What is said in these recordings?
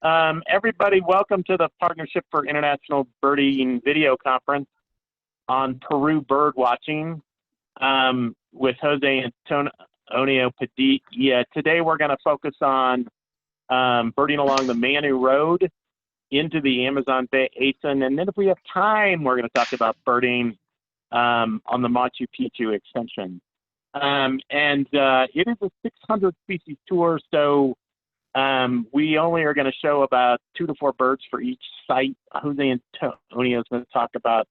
Everybody, welcome to the Partnership for International Birding video conference on Peru bird watching with Jose Antonio Padilla. Today we're going to focus on birding along the Manu Road into the Amazon Basin, and then if we have time, we're going to talk about birding on the Machu Picchu extension. It is a 600 species tour, so we only are going to show about 2 to 4 birds for each site. Jose Antonio is going to talk about,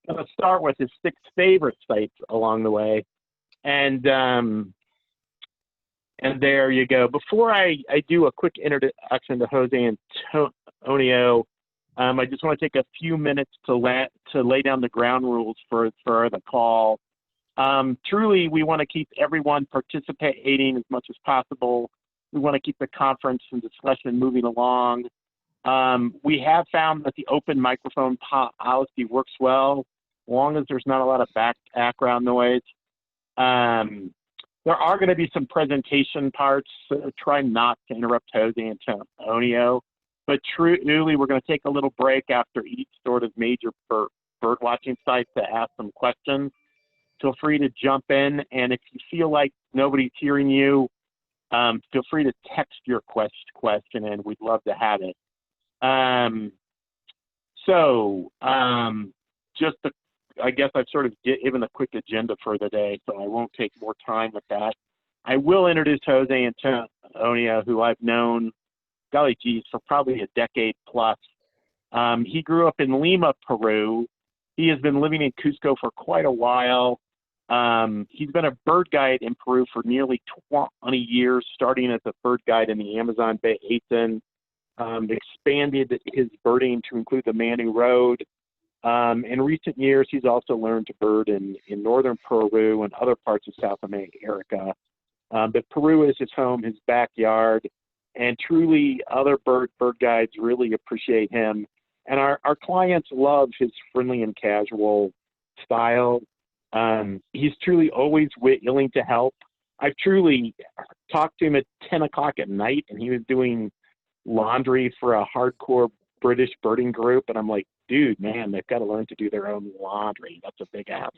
going to start with his 6 favorite sites along the way. And there you go. Before I do a quick introduction to Jose Antonio, I just want to take a few minutes to lay down the ground rules for the call. Truly, we want to keep everyone participating as much as possible. We want to keep the conference and discussion moving along. We have found that the open microphone policy works well, as long as there's not a lot of background noise. There are going to be some presentation parts, so try not to interrupt Jose Antonio. But truly, we're going to take a little break after each sort of major bird watching site to ask some questions. Feel free to jump in, and if you feel like nobody's hearing you, feel free to text your question, and we'd love to have it. I guess I've sort of given a quick agenda for the day, so I won't take more time with that. I will introduce Jose Antonio, who I've known, golly geez, for probably a decade plus. He grew up in Lima, Peru. He has been living in Cusco for quite a while. He's been a bird guide in Peru for nearly 20 years, starting as a bird guide in the Amazon Basin, expanded his birding to include the Manu Road. In recent years, he's also learned to bird in northern Peru and other parts of South America. But Peru is his home, his backyard, and truly other bird guides really appreciate him. And our clients love his friendly and casual style. He's truly always willing to help. I've truly talked to him at 10 o'clock at night, and he was doing laundry for a hardcore British birding group. And I'm like, dude, man, they've got to learn to do their own laundry. That's a big ask.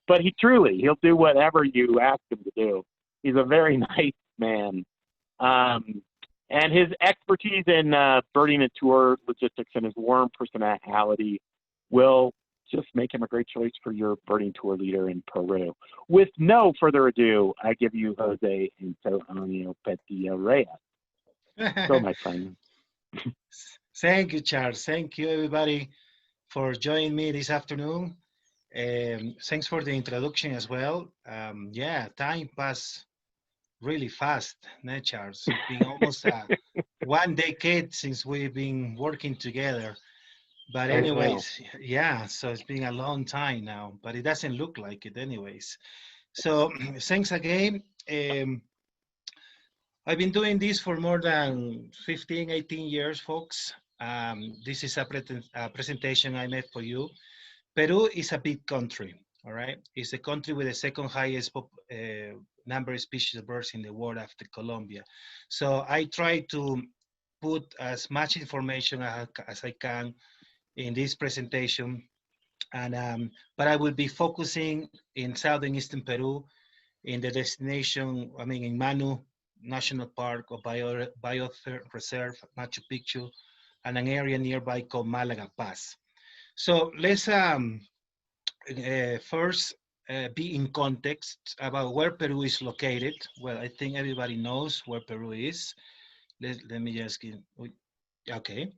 But he'll do whatever you ask him to do. He's a very nice man. And his expertise in birding and tour logistics and his warm personality will just make him a great choice for your birding tour leader in Peru. With no further ado, I give you Jose Antonio Padilla. Go, my friend. Thank you, Charles. Thank you, everybody, for joining me this afternoon. Thanks for the introduction as well. Yeah, time passed really fast, né, Charles? It's been almost 1 decade since we've been working together. But anyways, yeah, so it's been a long time now, but it doesn't look like it anyways. So thanks again. I've been doing this for more than 15, 18 years, folks. This is a presentation I made for you. Peru is a big country, all right? It's a country with the second highest number of species of birds in the world after Colombia. So I try to put as much information as I can in this presentation, and but I will be focusing in southern eastern Peru, in the destination, in Manu National Park or Biosphere Reserve, Machu Picchu, and an area nearby called Malaga Pass. So let's first be in context about where Peru is located. Well, I think everybody knows where Peru is. Let me just give, okay.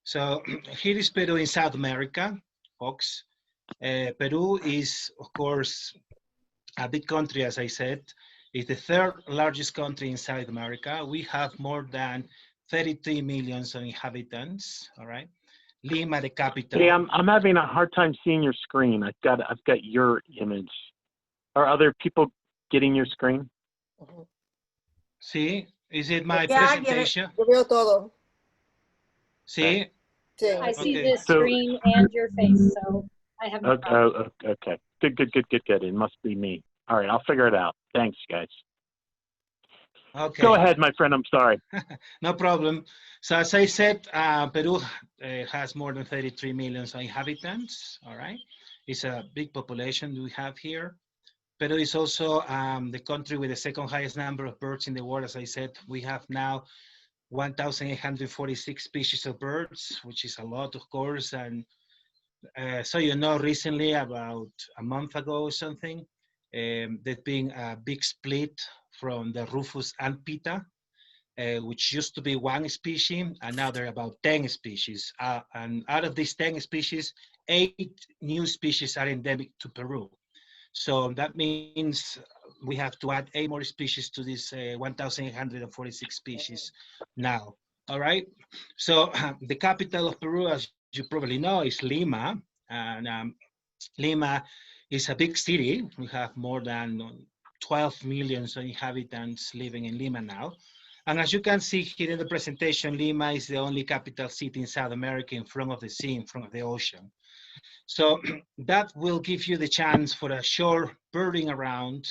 So here is Peru in South America, folks. Peru is, of course, a big country, as I said. It's the 3rd largest country in South America. We have more than 33 million inhabitants, all right? Lima, the capital. Hey, I'm having a hard time seeing your screen. I've got your image. Are other people getting your screen? See, is it my presentation? Yo veo todo. See? I see the screen and your face, so I have no problem. Okay. Good. It must be me. All right, I'll figure it out. Thanks, guys. Okay. Go ahead, my friend. I'm sorry. No problem. So as I said, Peru has more than 33 million inhabitants, all right? It's a big population we have here. Peru is also the country with the second highest number of birds in the world. As I said, we have now 1,846 species of birds, which is a lot, of course. And so you know, recently, about a month ago or something, there's been a big split from the Rufus and Pita, which used to be one species, and now there are about 10 species. And out of these 10 species, 8 new species are endemic to Peru. So that means we have to add 8 more species to this 1,846 species now. All right. So the capital of Peru, as you probably know, is Lima. And Lima is a big city. We have more than 12 million inhabitants living in Lima now. And as you can see here in the presentation, Lima is the only capital city in South America in front of the sea, in front of the ocean. So that will give you the chance for a short birding around,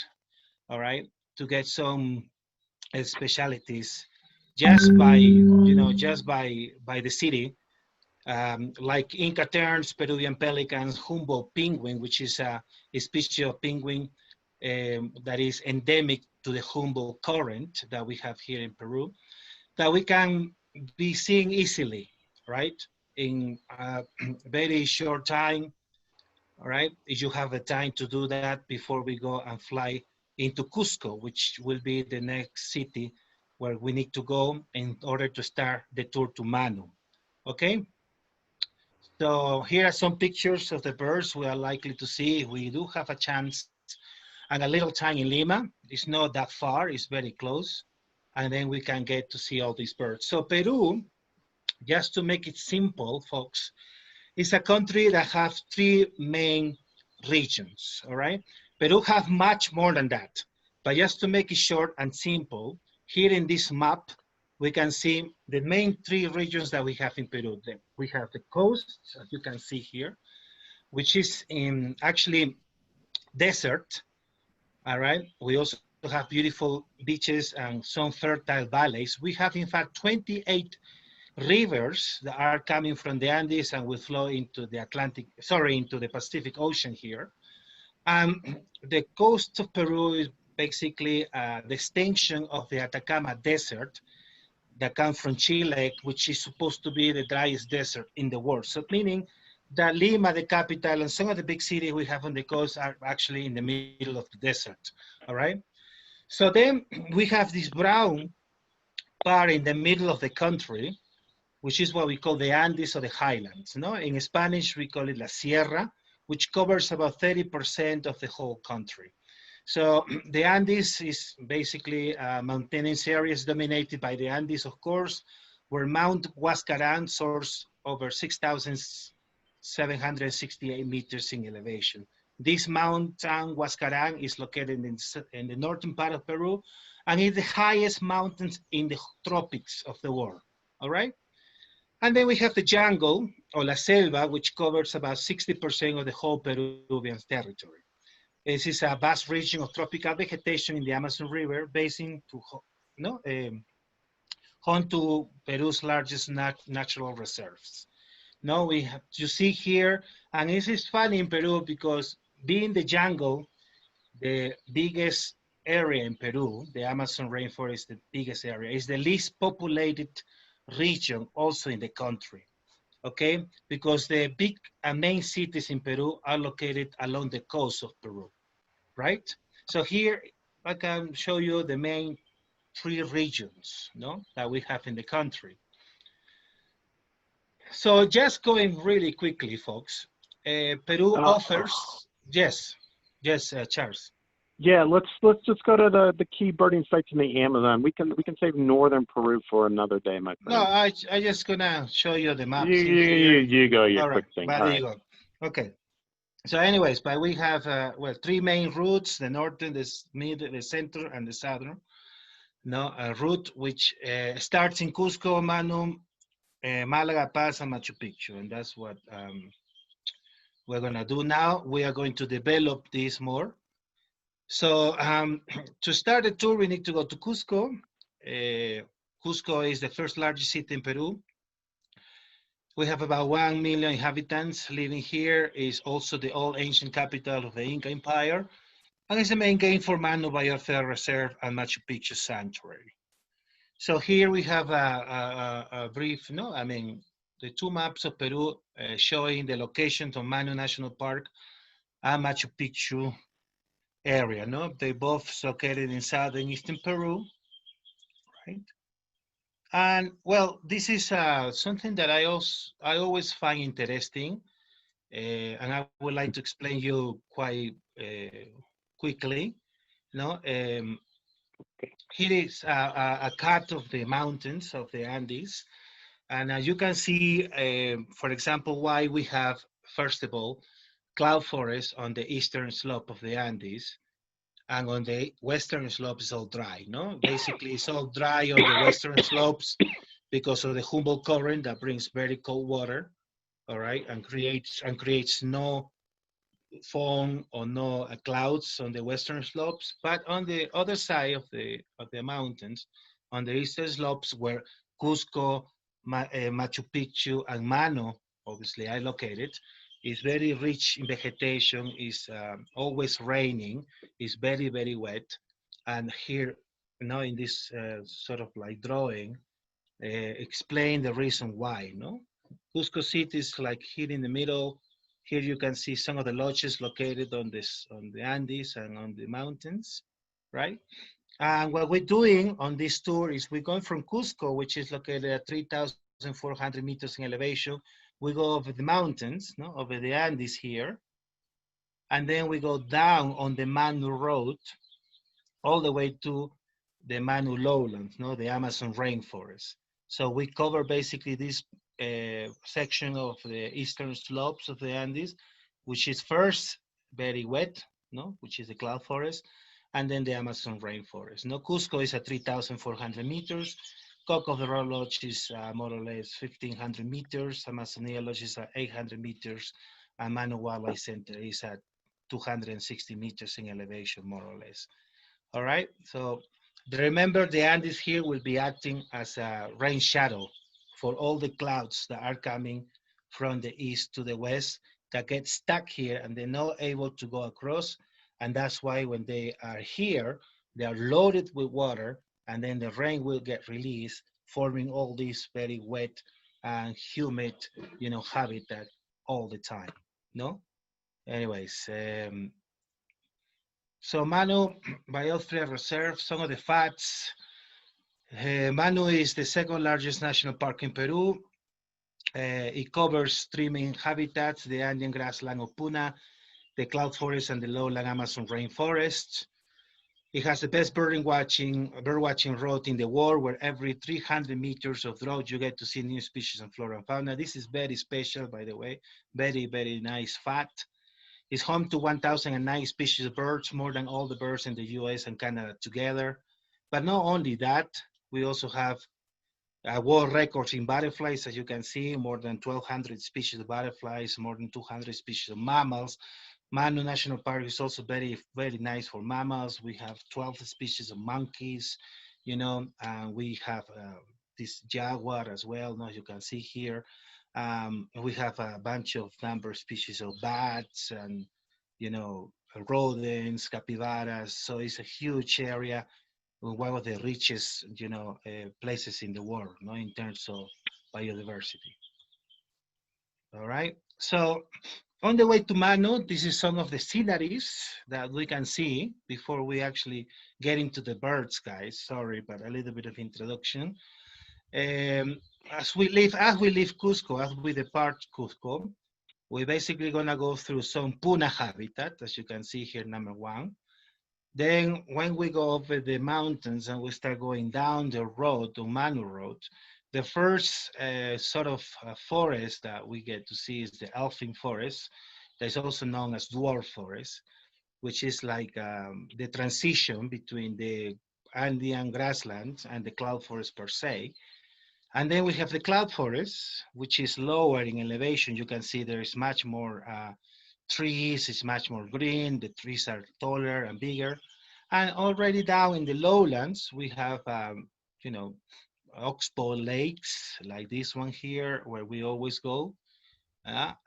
all right, to get some specialities just by, just by the city, like Inca terns, Peruvian pelicans, Humboldt penguin, which is a species of penguin that is endemic to the Humboldt current that we have here in Peru, that we can be seeing easily, right? In a very short time, all right? If you have the time to do that before we go and fly into Cusco, which will be the next city where we need to go in order to start the tour to Manu, okay? So here are some pictures of the birds we are likely to see. We do have a chance and a little time in Lima. It's not that far, it's very close. And then we can get to see all these birds. So Peru, just to make it simple, folks, is a country that has 3 main regions, all right? Peru have much more than that. But just to make it short and simple, here in this map, we can see the main 3 regions that we have in Peru. We have the coast, as you can see here, which is in actually desert, all right? We also have beautiful beaches and some fertile valleys. We have, in fact, 28 rivers that are coming from the Andes and will flow into the into the Pacific Ocean here. The coast of Peru is basically the extension of the Atacama Desert that comes from Chile, which is supposed to be the driest desert in the world. So meaning that Lima, the capital, and some of the big cities we have on the coast are actually in the middle of the desert, all right? So then we have this brown part in the middle of the country, which is what we call the Andes or the highlands. No? In Spanish, we call it la sierra, which covers about 30% of the whole country. So the Andes is basically mountainous areas dominated by the Andes, of course, where Mount Huascarán soars over 6,768 meters in elevation. This mountain, Huascarán, is located in the northern part of Peru, and is the highest mountains in the tropics of the world, all right? And then we have the jungle, or la selva, which covers about 60% of the whole Peruvian territory. This is a vast region of tropical vegetation in the Amazon River Basin home to Peru's largest natural reserves. Now you see here, and this is funny in Peru because being the jungle, the biggest area in Peru, the Amazon rainforest, the biggest area, is the least populated region also in the country, okay? Because the big and main cities in Peru are located along the coast of Peru, right? So here I can show you the main 3 regions, no, that we have in the country. So just going really quickly, folks, Peru offers, yes, Charles. Yeah, let's just go to the key birding sites in the Amazon. We can save northern Peru for another day, my friend. No, I just gonna show you the maps. You go your quick thing. All right. You go. Okay. So, anyways, but we have 3 main routes: the northern, the mid, the center, and the southern. No, a route which starts in Cusco, Manu, Malaga, Paz, and Machu Picchu, and that's what we're gonna do now. We are going to develop this more. So to start the tour, we need to go to Cusco. Cusco is the first largest city in Peru. We have about 1 million inhabitants living here. It's also the old ancient capital of the Inca Empire, and it's the main game for Manu Biosphere Reserve and Machu Picchu Sanctuary. So here we have a brief, no, I mean, the two maps of Peru showing the locations of Manu National Park and Machu Picchu area, no? They both located in southern eastern Peru, right? And well, this is something that I always find interesting, and I would like to explain you quite quickly. No, here is a cut of the mountains of the Andes, and as you can see, for example, why we have first of all cloud forest on the eastern slope of the Andes, and on the western slope is all dry. No, basically it's all dry on the western slopes because of the Humboldt current that brings very cold water, all right, and creates no foam or no clouds on the western slopes. But on the other side of the mountains, on the eastern slopes where Cusco, Machu Picchu, and Manu obviously are located, is very rich in vegetation, is always raining, is very wet. And here, you know, in this sort of like drawing, explain the reason why, no? Cusco City is like here in the middle. Here you can see some of the lodges located on the Andes and on the mountains, right? And what we're doing on this tour is we're going from Cusco, which is located at 3,400 meters in elevation. We go over the mountains, no, over the Andes here, and then we go down on the Manu Road all the way to the Manu lowlands, no, the Amazon rainforest. So we cover basically this section of the eastern slopes of the Andes, which is first very wet, no, which is the cloud forest, and then the Amazon rainforest. No, Cusco is at 3,400 meters. Coco de Oro Lodge is more or less 1,500 meters. Amazonia Lodge is at 800 meters, and Manu Wildlife Center is at 260 meters in elevation, more or less. All right, so remember the Andes here will be acting as a rain shadow for all the clouds that are coming from the east to the west that get stuck here and they're not able to go across. And that's why when they are here, they are loaded with water and then the rain will get released, forming all this very wet and humid, you know, habitat all the time, no? Anyways, so Manu Biosphere Reserve, some of the facts. Manu is the second largest national park in Peru. It covers three main habitats, the Andean grassland of Puna, the cloud forest, and the lowland Amazon rainforest. It has the best bird watching route in the world, where every 300 meters of road you get to see new species of flora and fauna. This is very special, by the way, very nice fact. It's home to 1,009 species of birds, more than all the birds in the US and Canada together. But not only that, we also have world records in butterflies, as you can see, more than 1,200 species of butterflies, more than 200 species of mammals. Manu National Park is also very nice for mammals. We have 12 species of monkeys, you know, and we have this jaguar as well, no, you can see here. We have a bunch of number of species of bats and, you know, rodents, capybaras. So it's a huge area, one of the richest, you know, places in the world, no, in terms of biodiversity. All right. So on the way to Manu, this is some of the sceneries that we can see before we actually get into the birds, guys. Sorry, but a little bit of introduction. As we leave Cusco, as we depart Cusco, we're basically gonna go through some Puna habitat, as you can see here, number one. Then when we go over the mountains and we start going down the road, the Manu Road, the first sort of forest that we get to see is the elfin forest, that is also known as dwarf forest, which is like the transition between the Andean grasslands and the cloud forest per se. And then we have the cloud forest, which is lower in elevation. You can see there is much more trees, it's much more green, the trees are taller and bigger. And already down in the lowlands, we have, you know, oxbow lakes like this one here, where we always go.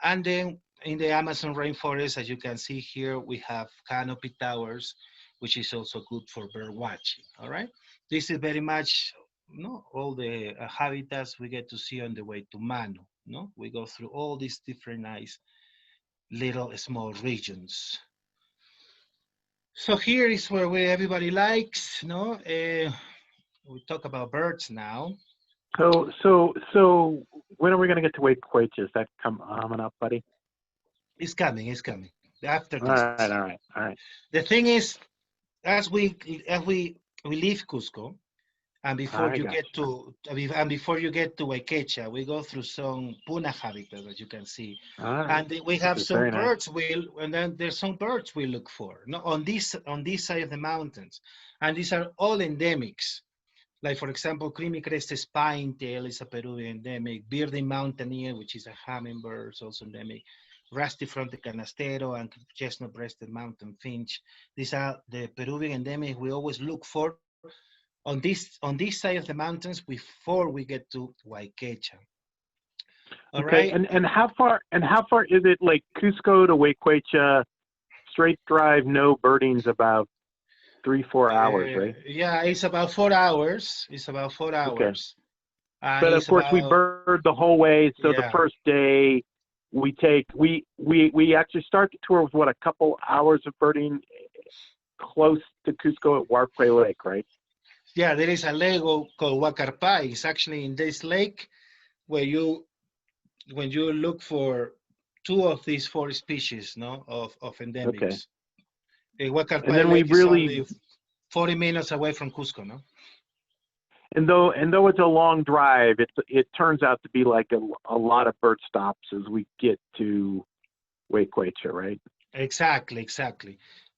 And then in the Amazon rainforest, as you can see here, we have canopy towers, which is also good for bird watching. All right, this is very much all the habitats we get to see on the way to Manu. No, we go through all these different nice little small regions. So here is where everybody likes. No, we talk about birds now. So when are we going to get to Wake-Quechua? Is that coming up, buddy? It's coming. It's coming after this. All right. The thing is, as we leave Cusco, and before you get to Wayquecha, we go through some puna habitats, as you can see, and we have some birds. And then there's some birds we look for. No, on this side of the mountains, and these are all endemics. Like, for example, creamy crested spine-tail is a Peruvian endemic. Bearded mountaineer, which is a hummingbird, is also endemic. Rusty fronted canastero and chestnut-breasted mountain finch. These are the Peruvian endemic we always look for on this side of the mountains before we get to Wayquecha. All right. And how far is it, like Cusco to Wayquecha, straight drive, no birding's about 3-4 hours, right? Yeah, it's about 4 hours. It's about 4 hours. Okay. But of course, we bird the whole way. So the first day, we actually start the tour with a couple hours of birding close to Cusco at Huarpe Lake, right? Yeah, there is a lake called Huacarpay. It's actually in this lake where when you look for 2 of these 4 species, of endemics. Okay. And then we really 40 minutes away from Cusco, no? And though it's a long drive, it turns out to be like a lot of bird stops as we get to Wayquecha, right? Exactly.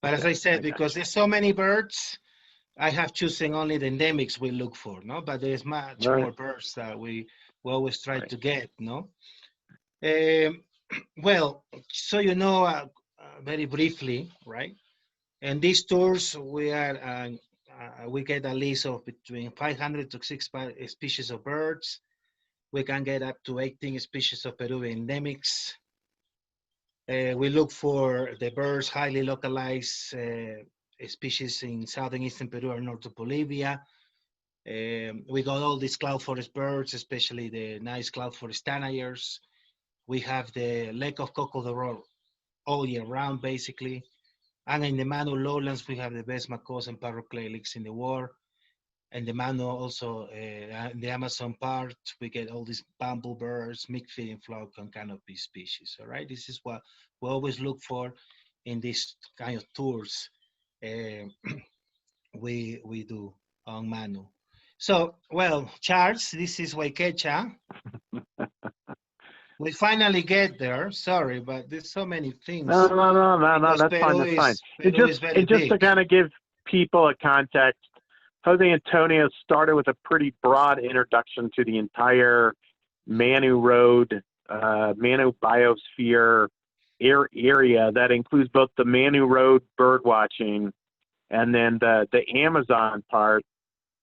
But as I said, because there's so many birds, I have chosen only the endemics we look for, no? But there's much more birds that we always try to get, no? Well, so very briefly, right? And these tours, we get a list of between 500 to 600 species of birds. We can get up to 18 species of Peruvian endemics. We look for the birds highly localized species in southern eastern Peru or northern Bolivia. We got all these cloud forest birds, especially the nice cloud forest tanagers. We have the Lake of Coco de Oro all year round, basically. And in the Manu lowlands, we have the best macaws and parrot clay lakes in the world. And the Manu also, in the Amazon part, we get all these bamboo birds, mixed-feeding flock and canopy species, all right? This is what we always look for in these kind of tours we do on Manu. So, well, Charles, this is Wayquecha. We finally get there. Sorry, but there's so many things. No, that's fine. And just to kind of give people a context, Jose Antonio started with a pretty broad introduction to the entire Manu Road, Manu Biosphere area that includes both the Manu Road bird watching and then the Amazon part.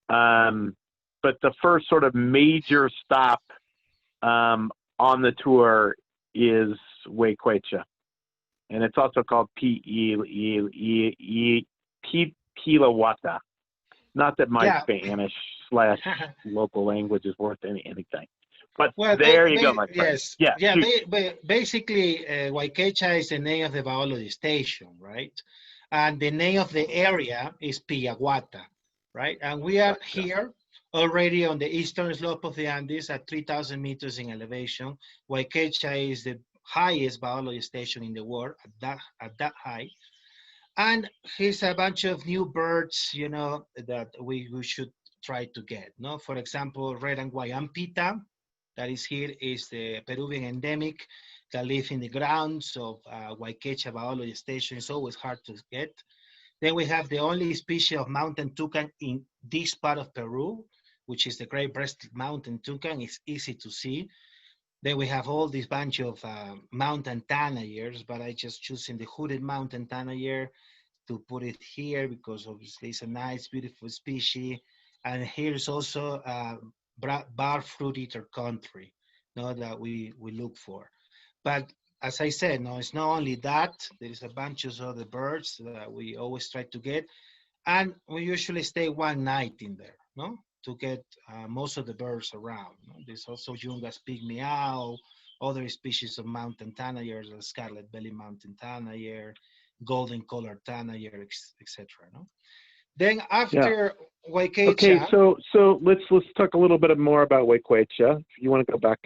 But the first sort of major stop on the tour is Wayquecha, and it's also called Pilawata. Not that my Spanish / local language is worth anything, but there you go, my friend. Yes, basically, Wayquecha is the name of the biology station, right? And the name of the area is Pillaguata, right? And we are here already on the eastern slope of the Andes at 3,000 meters in elevation. Wayquecha is the highest biology station in the world at that height. And here's a bunch of new birds, that we should try to get. No, for example, red and white ampita, that is here, is the Peruvian endemic that live in the grounds of Wayquecha biology station. It's always hard to get. Then we have the only species of mountain toucan in this part of Peru, which is the gray-breasted mountain toucan. It's easy to see. Then we have all this bunch of mountain tanagers, but I just choosing the hooded mountain tanager to put it here because obviously it's a nice, beautiful species. And here's also bar fruit eater country, no, that we look for. But as I said, no, it's not only that. There is a bunch of other birds that we always try to get, and we usually stay one night in there, no, to get most of the birds around. No? There's also Yunga's pygmy owl, other species of mountain tanager, the scarlet belly mountain tanager, golden colored tanager, etc. No? Then Yeah. after Waikecha, Okay, so let's talk a little bit more about Waikecha. If you want to go back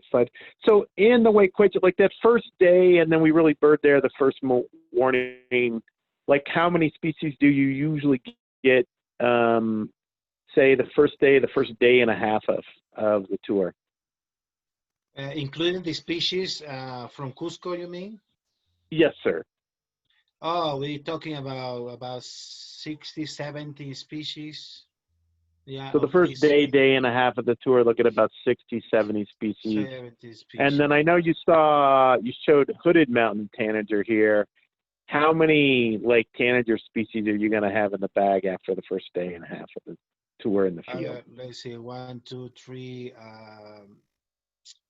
slide. So in the Waikecha, like that first day, and then we really bird there the first morning. Like how many species do you usually get? Say the first day and a half of the tour. including the species from Cusco, you mean? Yes, sir. Oh, we're talking about 60, 70 species. Yeah. So the first day and a half of the tour, look at about 60, 70 species. 70 species. And then I know you showed hooded mountain tanager here. How many like tanager species are you going to have in the bag after the first day and a half of the tour in the field? Let's see, 1, 2, 3,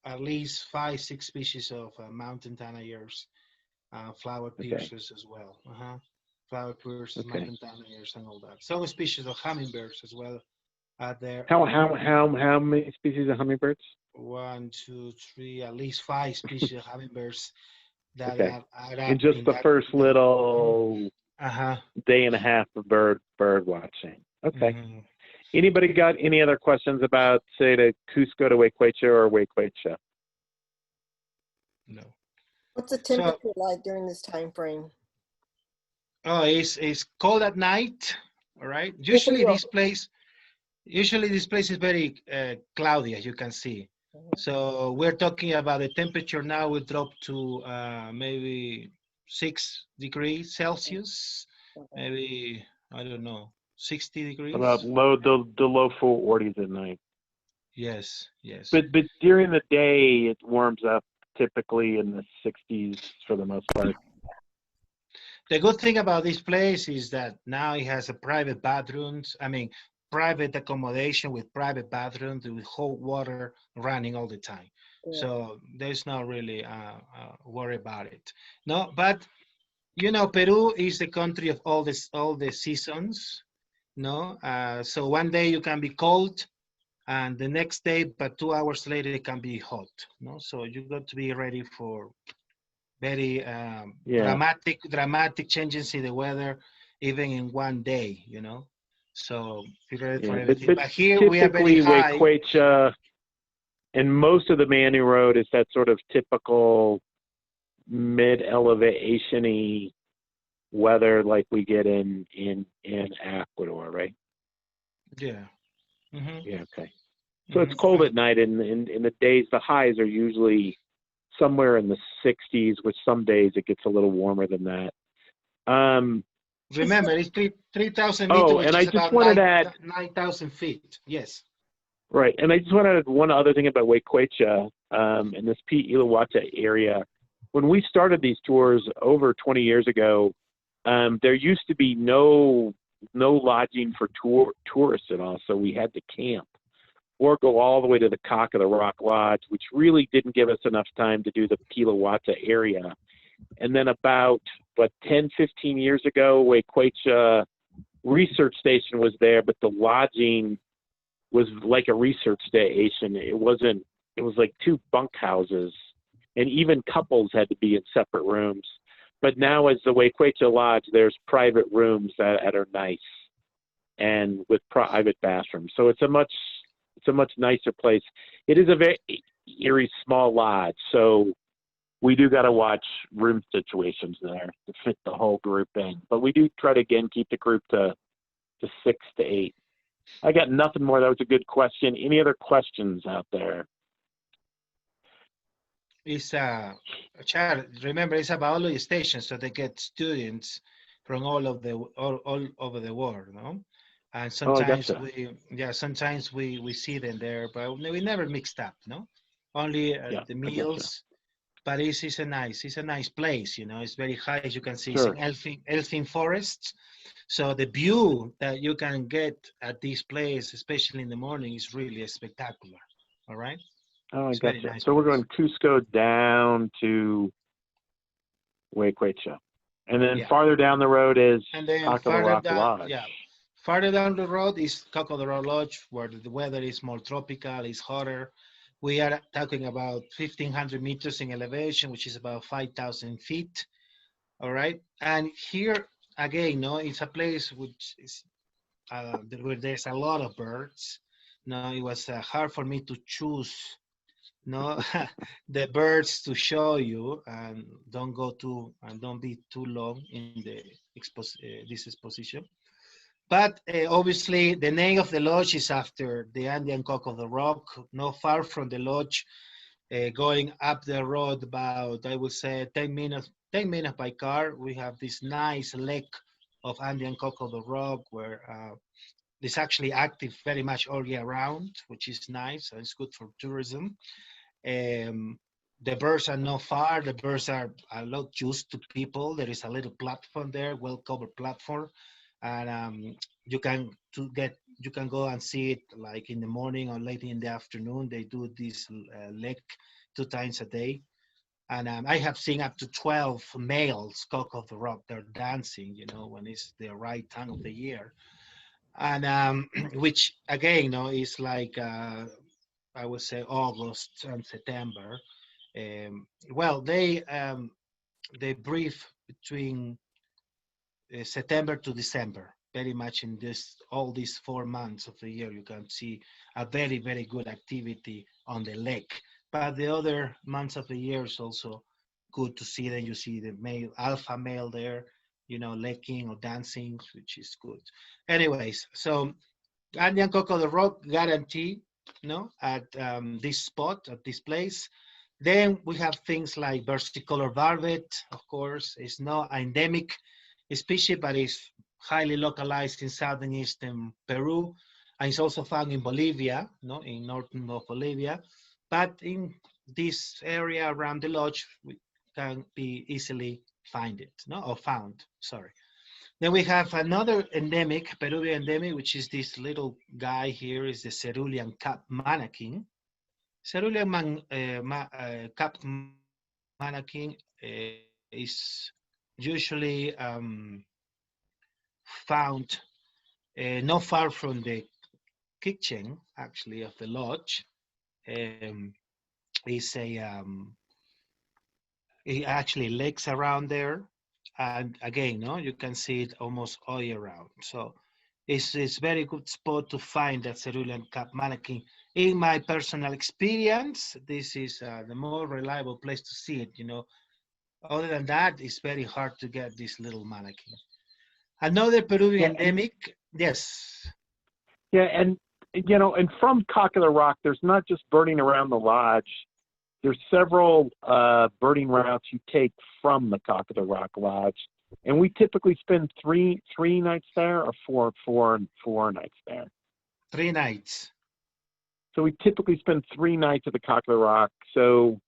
at least 5, 6 species of mountain tanagers, flower piercers as well. Flower piercers, mountain tanagers, and all that. Some species of hummingbirds as well are there. How many species of hummingbirds? 1, 2, 3, at least 5 species of hummingbirds that are in just the first little day and a half of bird watching. Okay. Anybody got any other questions about, say, the Cusco to Waikecha or Waikecha? No. What's the temperature like during this time frame? Oh, it's cold at night. All right. Usually this place is very cloudy, as you can see. So we're talking about the temperature now will drop to maybe 6 degrees Celsius, maybe, I don't know, 60 degrees. About the low 40s at night. Yes, yes. But during the day, it warms up typically in the 60s for the most part. The good thing about this place is that now it has a private private accommodation with private bathrooms with hot water running all the time. Yeah. So there's not really worry about it. No, but you know, Peru is the country of all the seasons. No, so one day you can be cold, and the next day, but 2 hours later, it can be hot. No, so you got to be ready for very dramatic changes in the weather, even in one day. You know. So be ready for everything. But here we are very high. Waikecha and most of the Manu Road is that sort of typical mid-elevation-y weather like we get in Ecuador, right? Yeah. Yeah. Okay. So it's cold at night, and in the days, the highs are usually somewhere in the 60s. With some days it gets a little warmer than that. Remember, it's 3,000 meters, which is about 9,000 feet. Yes. Right, and I just want to add one other thing about Waikecha and this P.Ilowacha area. When we started these tours over 20 years ago, there used to be no lodging for tourists at all, so we had to camp or go all the way to the Cock of the Rock Lodge, which really didn't give us enough time to do the P.Ilowacha area. And then about 10, 15 years ago, Waikecha research station was there, but the lodging was like a research station. It was like 2 bunkhouses, and even couples had to be in separate rooms. But now, as the Waikecha Lodge, there's private rooms that are nice and with private bathrooms. So it's a much nicer place. It is a very small lodge, so we do got to watch room situations there to fit the whole group in. But we do try to, again, keep the group to 6 to 8. I got nothing more. That was a good question. Any other questions out there? It's remember, it's a biology station, so they get students from all over the world, no? And sometimes sometimes we see them there, but we never mixed up, no? Only the meals. but it's a nice place. You know, it's very high, as you can see. Sure. It's an elfin forest. So the view that you can get at this place, especially in the morning, is really spectacular. All right. Oh, I It's gotcha. very nice So we're place. going Cusco down to Huequecha. And then Yeah. farther down the road is And then Cock of the farther Rock Uh, down, Lodge. yeah, farther down the road is Cock of the Rock Lodge, where the weather is more tropical, it's hotter. We are talking about 1,500 meters in elevation, which is about 5,000 feet. All right. And here again, no, it's a place which is where there's a lot of birds. No, it was hard for me to choose no the birds to show you, and don't go too and don't be too long in the this exposition. But obviously the name of the lodge is after the Andean Cock of the Rock. Not far from the lodge, going up the road about, I would say, 10 minutes by car, we have this nice lake of Andean Cock of the Rock, where it's actually active very much all year round, which is nice. So it's good for tourism. Um, the birds are not far. The birds are a lot used to people. There is a little platform there, well-covered platform, and you can go and see it like in the morning or late in the afternoon. They do this lake 2 times a day, and I have seen up to 12 males cock of the rock. They're dancing, you know, when it's the right time of the year, and which again, you know, is like I would say August and September. Well, they breathe between September to December, very much in this all these 4 months of the year. You can see a very good activity on the lake. But the other months of the year is also good to see. Then you see the male alpha male there, you know, laking or dancing, which is good. Anyways, so Andean Cock of the Rock guarantee, no, at this spot, at this place. Then we have things like versicolor barbet, of course. It's not endemic species, but it's highly localized in southern eastern Peru. And it's also found in Bolivia, no, in northern of Bolivia. But in this area around the lodge, we can be easily find it, no, or found, sorry. Then we have another endemic, Peruvian endemic, which is this little guy here, is the cerulean cap manakin. Cerulean cap manakin is usually found not far from the kitchen, actually, of the lodge. Um, is a it actually lakes around there, and again, no, you can see it almost all year round. So it's very good spot to find that cerulean cap mannequin. In my personal experience, this is the more reliable place to see it. You know, other than that, it's very hard to get this little mannequin. Another Peruvian endemic, yes. Yeah, and you know, and from Cock of the Rock, there's not just birding around the lodge. There's several birding routes you take from the Cock of the Rock Lodge, and we typically spend three nights there, or four nights there. 3 nights. So we typically spend 3 nights at the Cock of the Rock. So,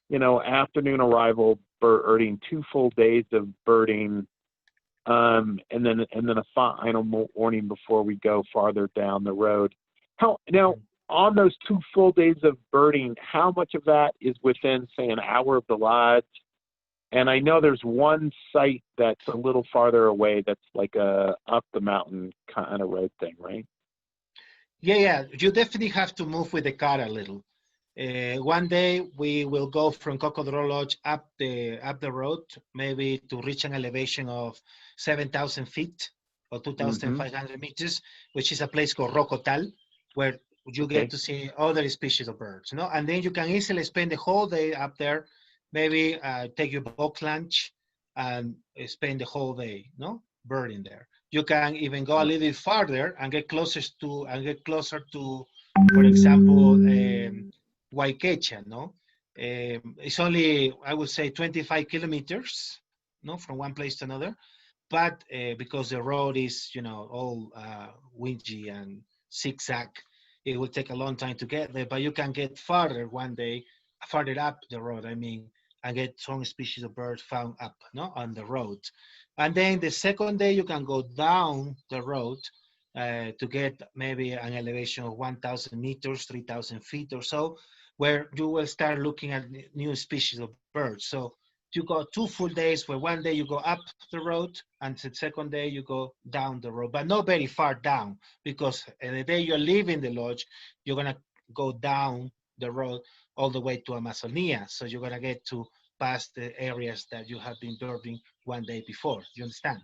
you know, afternoon arrival, birding, 2 full days of birding, and then a final morning before we go farther down the road. How now? On those 2 full days of birding, how much of that is within, say, an hour of the lodge? And I know there's one site that's a little farther away that's like a up the mountain kind of road thing, right? Yeah. You definitely have to move with the car a little. One day we will go from Cocodro Lodge up the road, maybe to reach an elevation of 7,000 feet or 2,500 meters, which is a place called Rocotal, where you get to see other species of birds, no? And then you can easily spend the whole day up there, maybe take your box lunch and spend the whole day, no, birding there. You can even go a little bit farther and get closer to, for example, Huayquecha, no? It's only, I would say, 25 kilometers, no, from one place to another. But because the road is, you know, all windy and zigzag, it will take a long time to get there. But you can get farther one day, farther up the road, I mean, and get some species of birds found up, no, on the road. And then the second day you can go down the road to get maybe an elevation of 1,000 meters, 3,000 feet or so, where you will start looking at new species of birds. So you go 2 full days where one day you go up the road and the second day you go down the road, but not very far down, because the day you're leaving the lodge, you're gonna go down the road all the way to Amazonia. So you're gonna get to past the areas that you have been birding one day before. You understand?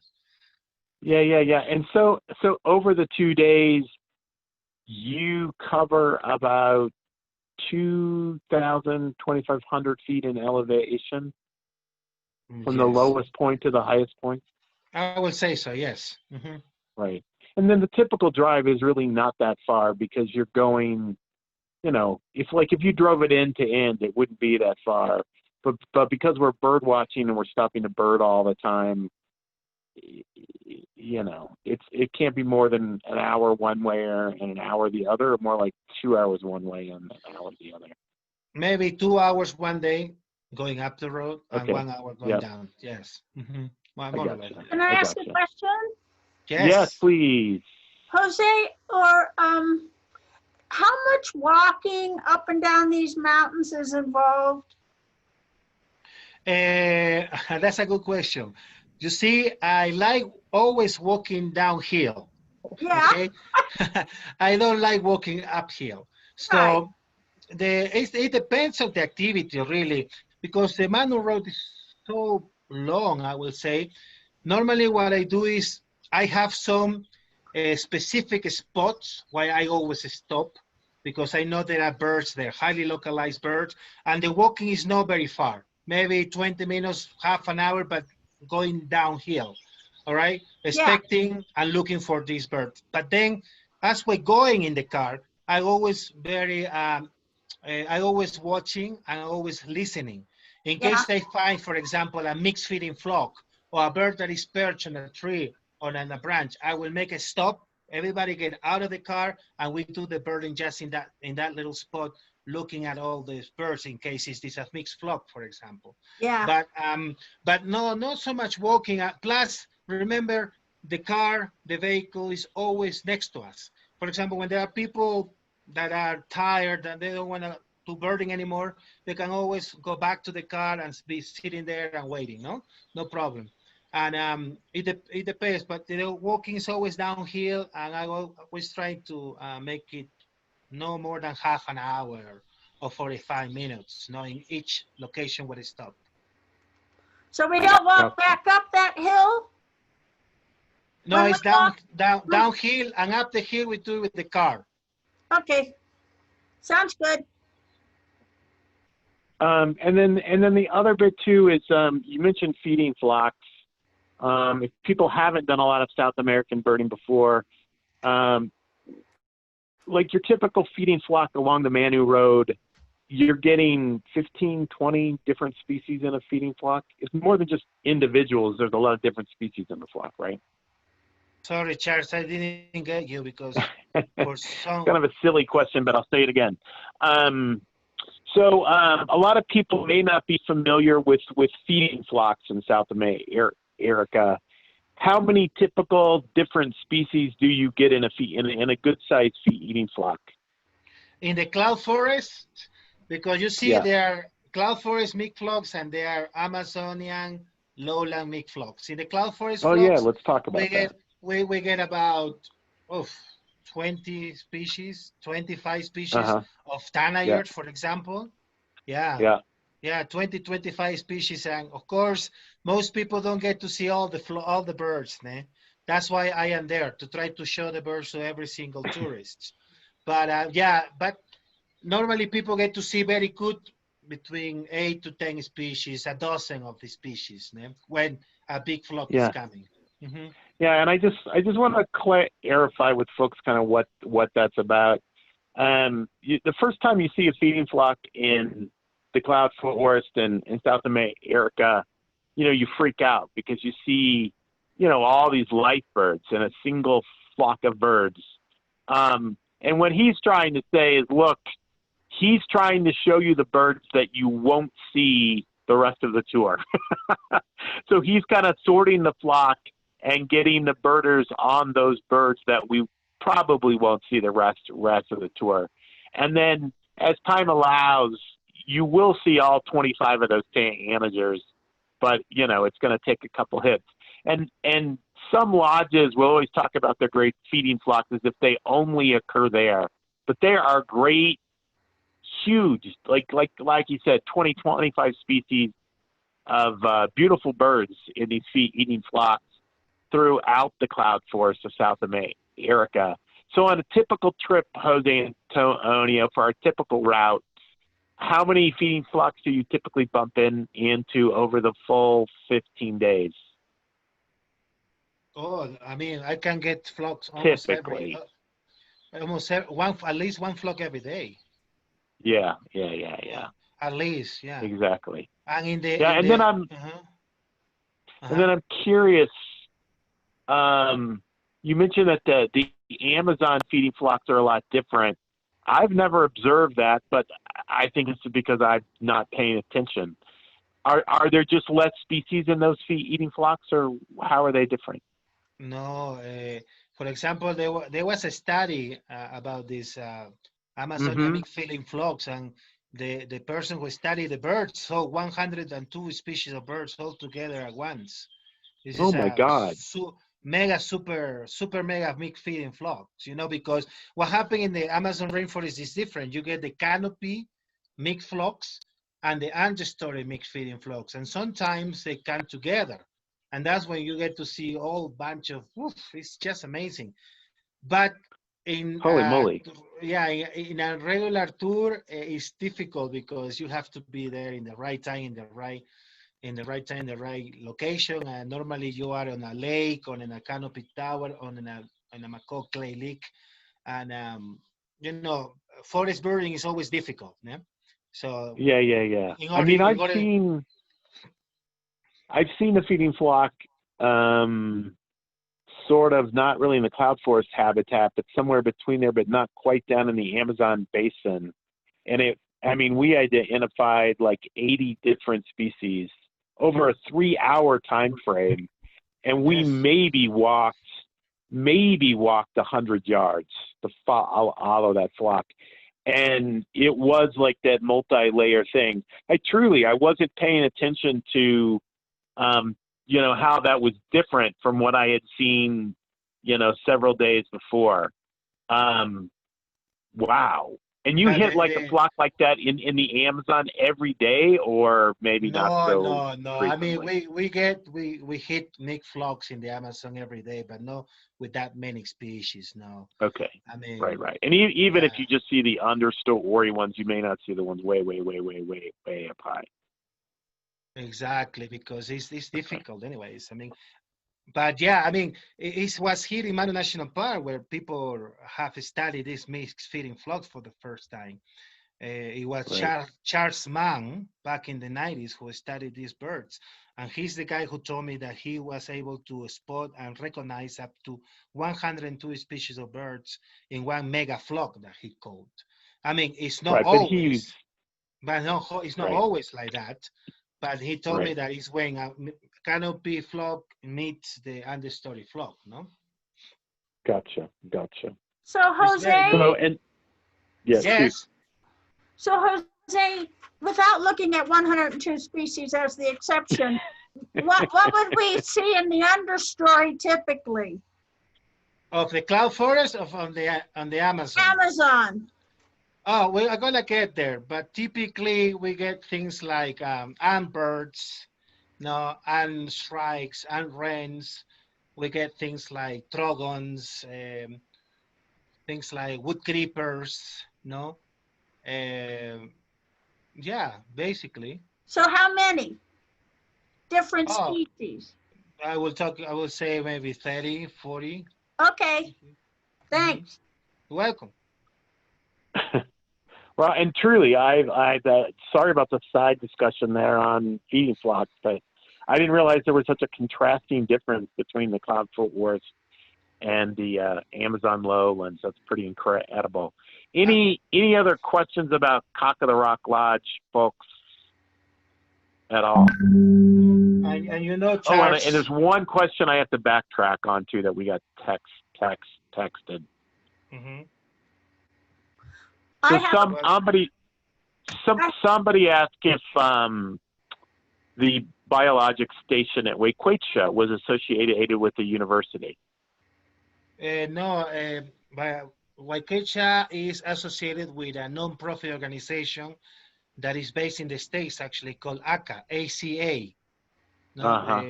Yeah, yeah, yeah. And so over the 2 days, you cover about 2,000, 2,500 feet in elevation from the lowest point to the highest point? I will say so, yes. Right. And then the typical drive is really not that far, because you're going, you know, if you drove it end to end, it wouldn't be that far. But because we're bird watching and we're stopping to bird all the time, you know, it can't be more than an hour one way and an hour the other, or more like 2 hours one way and an hour the other. Maybe 2 hours one day going up the road and Okay. 1 hour going down. Yes. Well, more like that. Can I ask a question? Yes, please. Jose, or how much walking up and down these mountains is involved? That's a good question. You see, I like always walking downhill. Yeah. Okay? I don't like walking uphill. So it depends on the activity, really, because the Manu road is so long, I will say. Normally what I do is I have some specific spots where I always stop, because I know there are birds, they're highly localized birds, and the walking is not very far, maybe 20 minutes, half an hour, but going downhill, all right? Expecting and looking for these birds. But then as we're going in the car, I always I always watching and always listening. In case I find, for example, a mixed feeding flock or a bird that is perched on a tree or on a branch, I will make a stop. Everybody get out of the car and we do the birding just in that little spot, looking at all these birds in case it's a mixed flock, for example. Yeah. But no, not so much walking. Plus, remember, the vehicle is always next to us. For example, when there are people that are tired and they don't want to do birding anymore, they can always go back to the car and be sitting there and waiting. No problem. And it depends, but walking is always downhill, and I always try to make it no more than half an hour or 45 minutes, in each location where I stop. So we don't walk back up that hill? No, it's downhill, and up the hill we do it with the car. Okay, sounds good. And then the other bit too is you mentioned feeding flocks. If people haven't done a lot of South American birding before, like your typical feeding flock along the Manu Road, you're getting 15, 20 different species in a feeding flock. It's more than just individuals. There's a lot of different species in the flock, right? Sorry, Charles, I didn't get you because for some... kind of a silly question, but I'll say it again. So a lot of people may not be familiar with feeding flocks in South America. How many typical different species do you get in a good sized feeding flock? In the cloud forest, because you see there are cloud forest mixed flocks and there are Amazonian lowland mixed flocks. In the cloud forest flocks, let's talk about that. We get about 20 species, 25 species of tanagers, for example. Yeah, 20, 25 species. And of course, most people don't get to see all the birds. That's why I am there, to try to show the birds to every single tourist. But but normally people get to see very good between 8 to 10 species, a dozen of the species, when a big flock is coming. Yeah, and I just want to clarify with folks kind of what that's about. The first time you see a feeding flock in the cloud forest in South America, you freak out because you see, all these light birds in a single flock of birds. And what he's trying to say is, look, he's trying to show you the birds that you won't see the rest of the tour. So he's kind of sorting the flock and getting the birders on those birds that we probably won't see the rest of the tour. And then as time allows, you will see all 25 of those tanagers, but you know, it's going to take a couple hits. And some lodges will always talk about their great feeding flocks as if they only occur there, but there are great, huge, like you said, 25 species of beautiful birds in these feed-eating flocks throughout the cloud forest of South America. So on a typical trip, Jose Antonio, for our typical route, how many feeding flocks do you typically bump into over the full 15 days? Oh, I mean, I can get flocks almost Typically. at least one flock every day. Yeah. At least, yeah. Exactly. And in the then I'm curious. You mentioned that the Amazon feeding flocks are a lot different. I've never observed that, but I think it's because I'm not paying attention. Are there just less species in those eating flocks, or how are they different? No, for example, there was a study about this Amazonian feeding flocks, and the person who studied the birds saw 102 species of birds all together at once. This Oh is my God. super mega mixed feeding flocks, you know, because what happened in the Amazon rainforest is different. You get the canopy mixed flocks and the understory mixed feeding flocks, and sometimes they come together. And that's when you get to see a whole bunch of, it's just amazing. But in Holy moly. in a regular tour, it's difficult because you have to be there in the right time, in the right location. And normally you are on a lake, on a canopy tower, on a macaw clay lake. And, you know, forest birding is always difficult. Yeah. So Yeah. I mean, I've seen the feeding flock, sort of not really in the cloud forest habitat, but somewhere between there, but not quite down in the Amazon basin. And we identified like 80 different species over a 3-hour time frame, and we maybe walked 100 yards to follow that flock. And it was like that multi-layer thing. I wasn't paying attention to, you know, how that was different from what I had seen, you know, several days before. Wow. And you hit like a flock like that in the Amazon every day, or maybe not so No. frequently? I mean, we hit mixed flocks in the Amazon every day, but not with that many species. No. Okay. I mean, right. And even if you just see the understory ones, you may not see the ones way up high. Exactly, because it's difficult anyways. I mean, but yeah, I mean, it was here in Manu National Park where people have studied these mixed feeding flocks for the first time. It was Charles Mann back in the 90s who studied these birds. And he's the guy who told me that he was able to spot and recognize up to 102 species of birds in one mega flock that he called. I mean, it's not always, it's not always like that. But he told me that it's when a canopy flock meets the understory flock, no? Gotcha. So Jose, yes. So Jose, without looking at 102 species as the exception, what would we see in the understory typically? Of the cloud forest or on the Amazon? Amazon. Oh, we are gonna get there, but typically we get things like antbirds, and shrikes, and wrens. We get things like trogons, things like wood creepers, yeah, basically. So how many different species? I will say maybe 30, 40. Okay, thanks. You're welcome. Well, and truly, sorry about the side discussion there on feeding flocks, but I didn't realize there was such a contrasting difference between the cloud forest and the Amazon lowlands. That's pretty incredible. Any other questions about Cock of the Rock Lodge, folks? at all. And you know, Oh, Charles. and there's one question I have to backtrack on too that we got texted. Mhm. I So have, somebody asked if the biologic station at mk8UcuG3VBQ was associated with the university. No, mk8UcuG3VBQ is associated with a non-profit organization that is based in the States, actually, called ACA, ACA. No,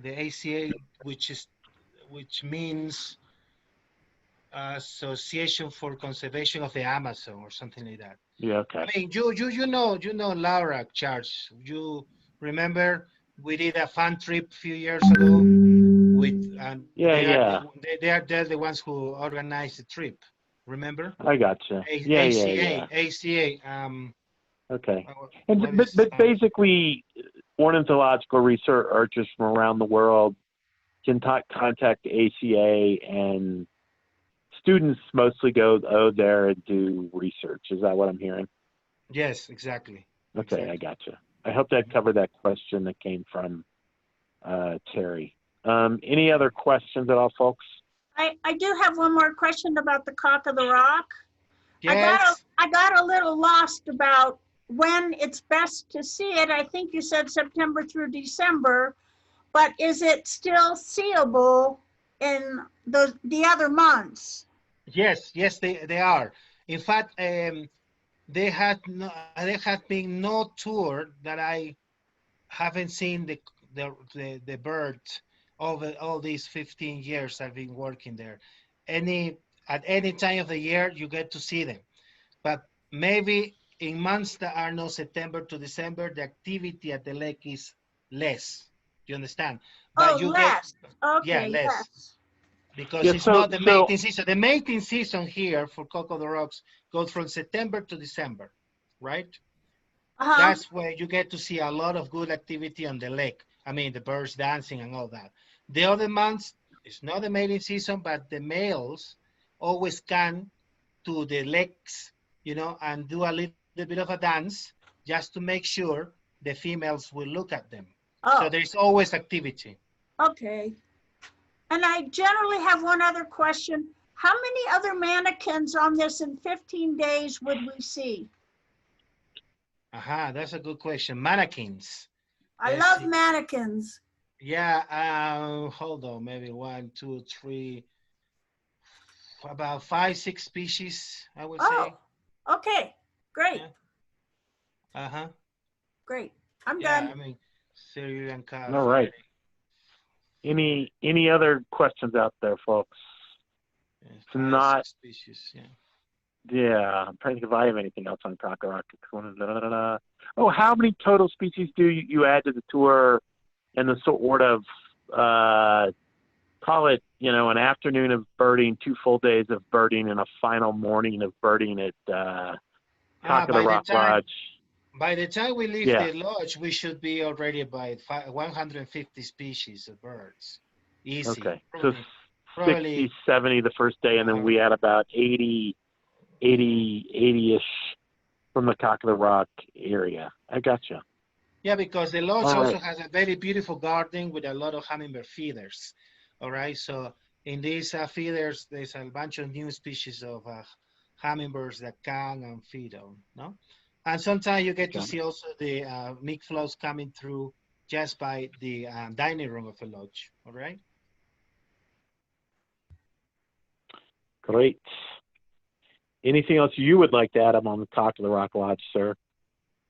the ACA, which means Association for Conservation of the Amazon or something like that. Yeah, okay. I mean, you know Laura, Charles. You remember we did a fun trip a few years ago with, and they're the ones who organized the trip. Remember? I gotcha. ACA. Okay. But basically, ornithological researchers from around the world can contact ACA, and students mostly go there and do research. Is that what I'm hearing? Yes, exactly. Okay, exactly. I gotcha. I hope that covered that question that came from Terry. Any other questions at all, folks? I do have one more question about the cock of the rock. Yes. I got a little lost about when it's best to see it. I think you said September through December, but is it still seeable in the other months? Yes, they are. In fact, there had been no tour that I haven't seen the bird over all these 15 years I've been working there. At any time of the year, you get to see them. But maybe in months that are not September to December, the activity at the lake is less. You understand? But you less. yeah, Okay, less. yes. Because it's not the mating season. The mating season here for Cock of the Rocks goes from September to December, right? That's where you get to see a lot of good activity on the lake. I mean, the birds dancing and all that. The other months, it's not the mating season, but the males always come to the lakes, you know, and do a little bit of a dance just to make sure the females will look at them. So there's always activity. Okay. And I generally have one other question. How many other mannequins on this in 15 days would we see? That's a good question. Mannequins. I love mannequins. Yeah, hold on, maybe 1, 2, 3, about 5, 6 species, I would say. Okay, great. Yeah. Great. I'm done. I mean, Syrian cows. All right. Any other questions out there, folks? It's not species. Yeah, I'm trying to think if I have anything else on Cock of the Rock. Oh, how many total species do you add to the tour? And the sort of call it, an afternoon of birding, 2 full days of birding, and a final morning of birding at Cock of the Rock Lodge. By the time we leave the lodge, we should be already by 150 species of birds. Easy. Okay, so 60, 70 the first day, and then we add about 80-ish from the Cock of the Rock area. I gotcha. Yeah, because the lodge also has a very beautiful garden with a lot of hummingbird feeders. All right, so in these feeders, there's a bunch of new species of hummingbirds that come and feed on, no? And sometimes you get to see also the milk flows coming through just by the dining room of the lodge, all right? Great. Anything else you would like to add on the Cock of the Rock Lodge, sir?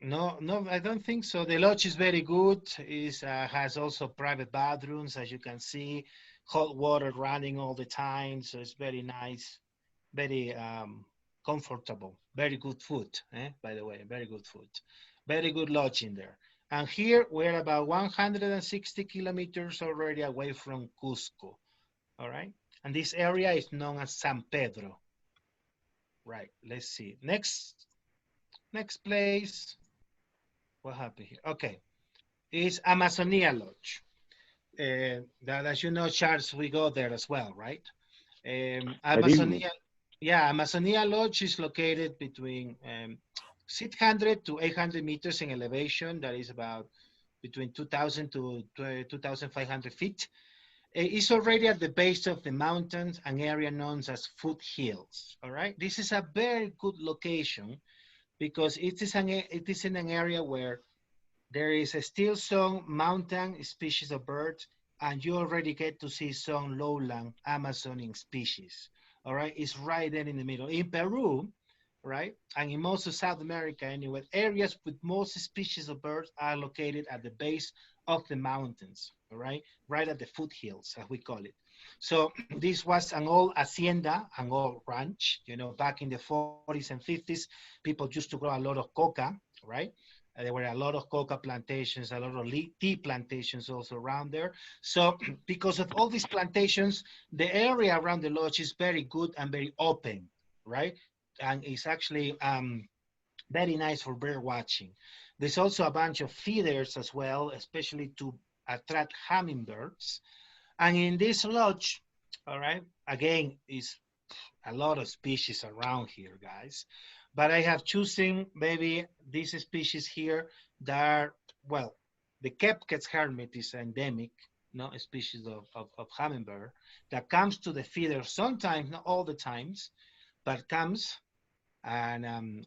No, I don't think so. The lodge is very good. It has also private bathrooms, as you can see, hot water running all the time. So it's very nice, very comfortable, very good food, by the way, very good food. Very good lodge in there. And here we're about 160 kilometers already away from Cusco, all right? And this area is known as San Pedro. Right, let's see. Next place. What happened here? Okay, is Amazonia Lodge. That, as you know, Charles, we go there as well, right? Amazonia Lodge is located between 600 to 800 meters in elevation. That is about between 2,000 to 2,500 feet. It's already at the base of the mountains, an area known as foothills. All right, this is a very good location because it is in an area where there is still some mountain species of birds, and you already get to see some lowland Amazonian species. All right, it's right there in the middle. In Peru, right, and in most of South America anyway, areas with most species of birds are located at the base of the mountains, all right at the foothills, as we call it. So this was an old hacienda, an old ranch, you know, back in the 40s and 50s, people used to grow a lot of coca, right? There were a lot of coca plantations, a lot of tea plantations also around there. So because of all these plantations, the area around the lodge is very good and very open, right? And it's actually very nice for bird watching. There's also a bunch of feeders as well, especially to attract hummingbirds. And in this lodge, all right, again, is a lot of species around here, guys. But I have chosen maybe these species here that are, well, the Kepkes hermit is endemic, no, a species of hummingbird that comes to the feeder sometimes, not all the times, but comes. And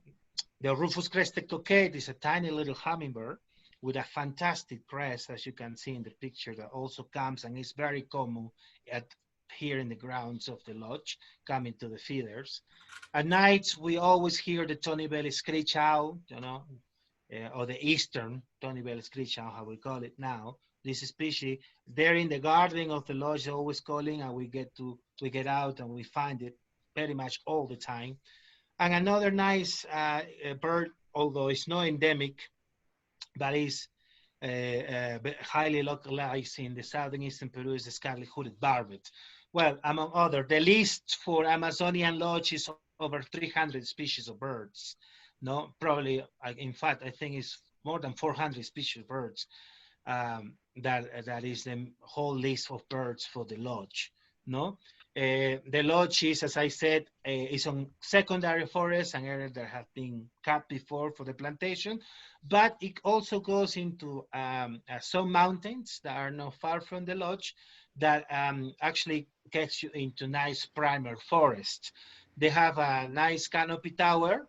the Rufous crested cockade is a tiny little hummingbird with a fantastic crest, as you can see in the picture, that also comes and is very common here in the grounds of the lodge, coming to the feeders. At nights, we always hear the tawny belly screech owl, you know, or the eastern tawny belly screech owl, how we call it now. This species, they're in the garden of the lodge, always calling, and we get out and we find it very much all the time. And another nice bird, although it's not endemic, but is highly localized in the southern eastern Peru, is the scarlet-hooded barbet. Well, among other, the list for Amazonian lodge is over 300 species of birds. No, probably, in fact, I think it's more than 400 species of birds. That is the whole list of birds for the lodge. No, the lodge is, as I said, is on secondary forests, an area that have been cut before for the plantation, but it also goes into some mountains that are not far from the lodge that actually gets you into nice primer forest. They have a nice canopy tower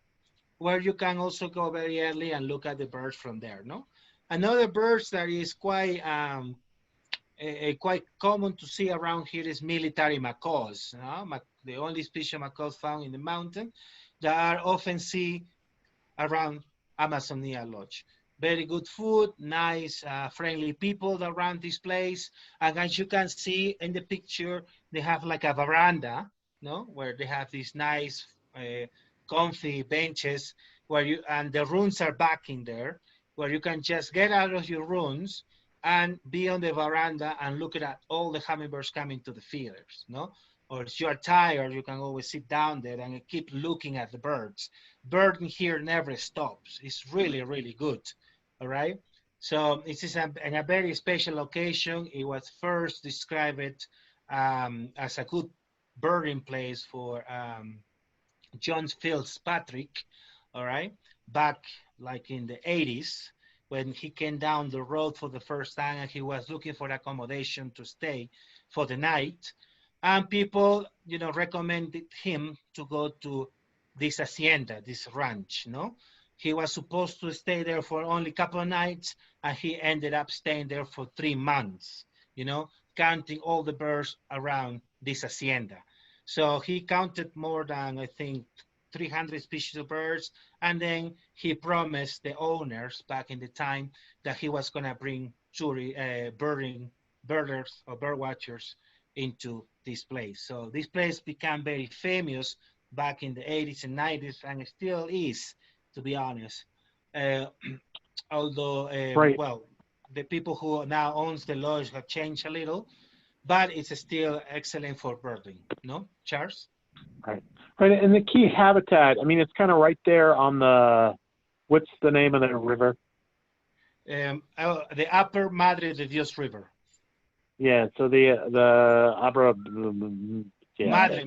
where you can also go very early and look at the birds from there. No, another birds that is quite quite common to see around here is military macaws. The only species of macaws found in the mountain that are often seen around Amazonia Lodge. Very good food, nice, friendly people around this place. And as you can see in the picture, they have like a veranda, no, where they have these nice, comfy benches and the rooms are back in there, where you can just get out of your rooms and be on the veranda and look at all the hummingbirds coming to the feeders, no? Or if you are tired, you can always sit down there and keep looking at the birds. Birding here never stops. It's really, really good, all right? So this is in a very special location. It was first described as a good birding place for John Fitzpatrick, all right? Back like in the 80s, when he came down the road for the first time and he was looking for accommodation to stay for the night. And people, you know, recommended him to go to this hacienda, this ranch, no? He was supposed to stay there for only a couple of nights, and he ended up staying there for 3 months, you know, counting all the birds around this hacienda. So he counted more than, I think, 300 species of birds, and then he promised the owners back in the time that he was gonna bring birders or bird watchers into this place. So this place became very famous back in the 80s and 90s, and it still is, to be honest. Although, Right. well, the people who now owns the lodge have changed a little, but it's still excellent for birding, no, Charles? Right. Right. And the key habitat, I mean, it's kind of right there on what's the name of the river? The upper Madre de Dios River. Yeah. So the Abra. Yeah.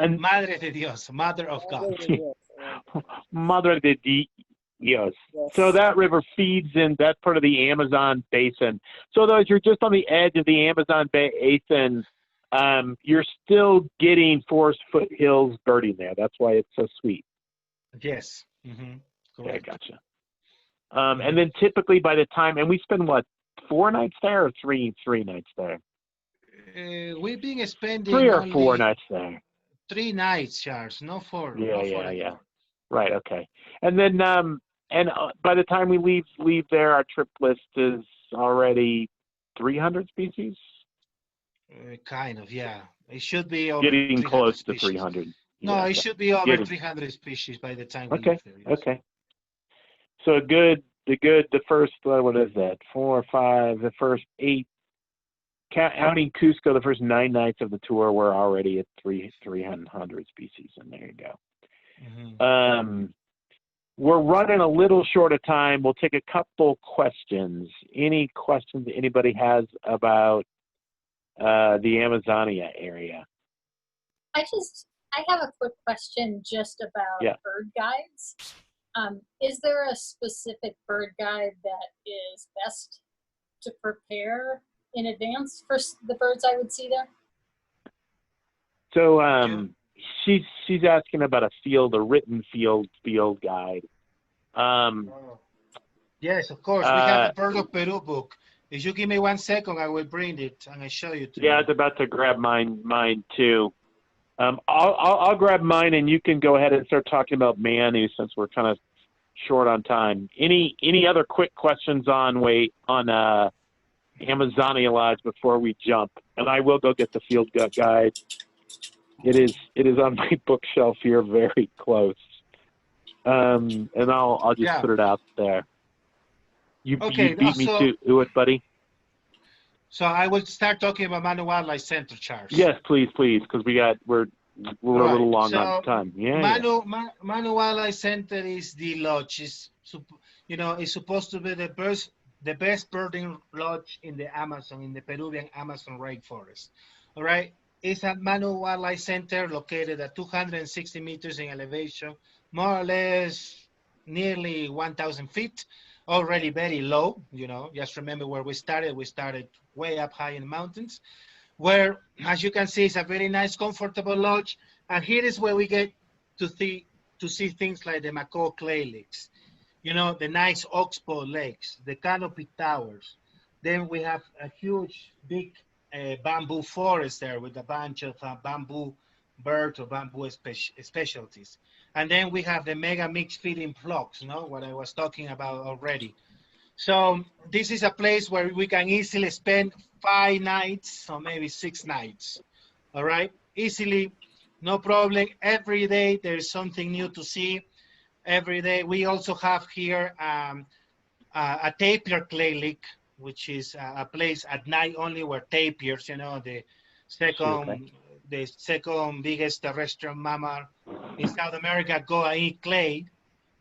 Madre de Dios, Mother of God. Madre de Di. Yes. Yes. So that river feeds in that part of the Amazon basin. So though you're just on the edge of the Amazon basin, you're still getting forest foothills birding there. That's why it's so sweet. Yes. Mm-hmm. Okay, gotcha. And then typically by the time, and we spend what, 4 nights there or three nights there? We've been spending 3 or only 4 nights there. 3 nights, Charles, not 4. Yeah, not 4 yeah. anymore. Right. Okay. And then, by the time we leave there, our trip list is already 300 species. Kind of, yeah. It should be over Getting 300 close species. to 300. No, Yeah, it okay. should be over Getting- 300 species by the time we Okay. leave there. Yes. Okay. So the first, what is that? 4 or 5, the first 8, counting Cusco, the first 9 nights of the tour, we're already at 300 species, and there you go. Mm-hmm. We're running a little short of time. We'll take a couple questions. Any questions anybody has about the Amazonia area? I have a quick question just about Yeah. bird guides. Is there a specific bird guide that is best to prepare in advance for the birds I would see there? So she's asking about a written field guide. Yes, of course. We have a Bird of Peru book. If you give me 1 second, I will bring it and I show you. Yeah, I was about to grab mine too. I'll grab mine, and you can go ahead and start talking about Manu since we're kind of short on time. Any other quick questions on Amazonia Lodge before we jump? And I will go get the field guide. It is on my bookshelf here, very close. And I'll just put it out there. You beat me to it, buddy. So I will start talking about Manu Wildlife Center, Charles. Yes, please, because we're a little long on time. Yeah. Manu Wildlife Center is the lodge. It's supposed to be the best birding lodge in the Amazon, in the Peruvian Amazon rainforest. All right. It's at Manu Wildlife Center, located at 260 meters in elevation, more or less nearly 1,000 feet. Already very low, just remember where we started. We started way up high in the mountains, where, as you can see, it's a very nice, comfortable lodge. And here is where we get to see things like the macaw clay lakes, the nice oxbow lakes, the canopy towers. Then we have a huge, big bamboo forest there with a bunch of bamboo birds or bamboo specialties. And then we have the mega mixed feeding flocks, what I was talking about already. So this is a place where we can easily spend 5 nights or maybe 6 nights. All right, easily, no problem. Every day there's something new to see. Every day we also have here a tapir clay lake, which is a place at night only where tapirs, the second biggest terrestrial mammal in South America, go and eat clay,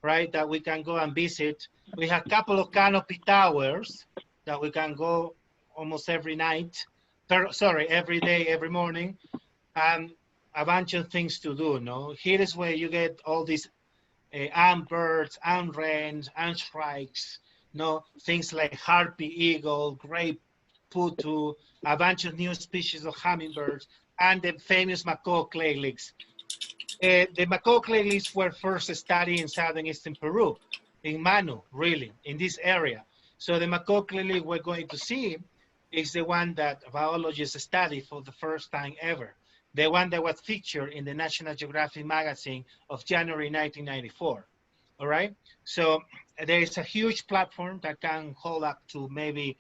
right? That we can go and visit. We have a couple of canopy towers that we can go almost every night. Every day, every morning, and a bunch of things to do. Here is where you get all these birds, wrens, shrikes. Things like harpy eagle, gray putu, a bunch of new species of hummingbirds, and the famous macaw clay lakes. The macaw clay lakes were first studied in southern eastern Peru, in Manu, really, in this area. So the macaw clay lake we're going to see is the one that biologists studied for the first time ever. The one that was featured in the National Geographic magazine of January 1994. All right. So there is a huge platform that can hold up to maybe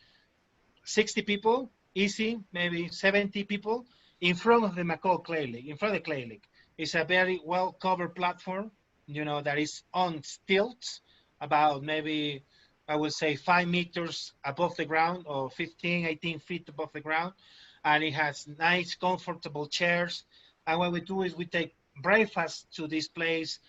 60 people, easy, maybe 70 people in front of the macaw clay lake, in front of the clay lake. It's a very well-covered platform, that is on stilts, about maybe, I would say 5 meters above the ground, or 15, 18 feet above the ground. And it has nice, comfortable chairs. And what we do is we take breakfast to this place.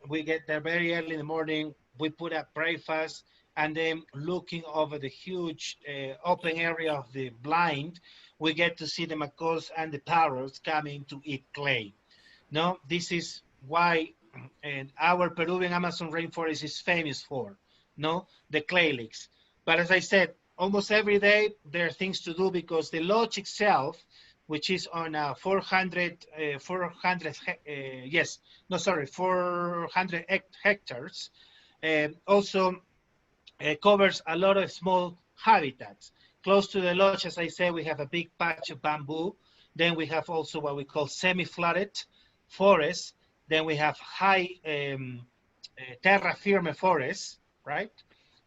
We get there very early in the morning. We put up breakfast, and then looking over the huge open area of the blind, we get to see the macaws and the parrots coming to eat clay. This is why and our Peruvian Amazon rainforest is famous for, no, the clay lakes. But as I said, almost every day there are things to do because the lodge itself, which is on 400 hectares, also covers a lot of small habitats. Close to the lodge, as I said, we have a big patch of bamboo. Then we have also what we call semi-flooded forests. Then we have high terra firme forests, right?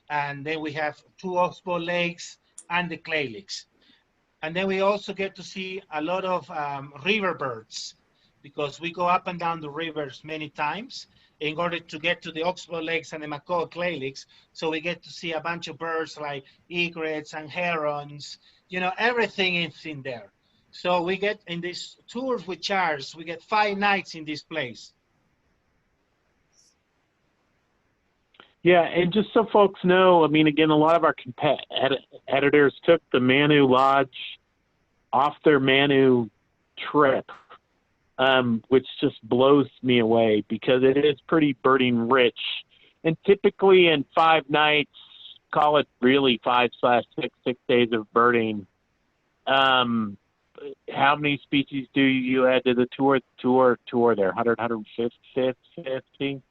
And then we have two oxbow lakes and the clay lakes. And then we also get to see a lot of river birds because we go up and down the rivers many times in order to get to the Oxbow Lakes and the mk8UcuG clay lakes. So we get to see a bunch of birds like egrets and herons, you know, everything is in there. So we get in these tours with Charles, we get 5 nights in this place. Yeah, and just so folks know, I mean, again, a lot of our editors took the Manu Lodge off their Manu trip, which just blows me away because it is pretty birding rich. And typically in 5 nights, call it really 5/6 days of birding. How many species do you add to the tour there? 100, 150?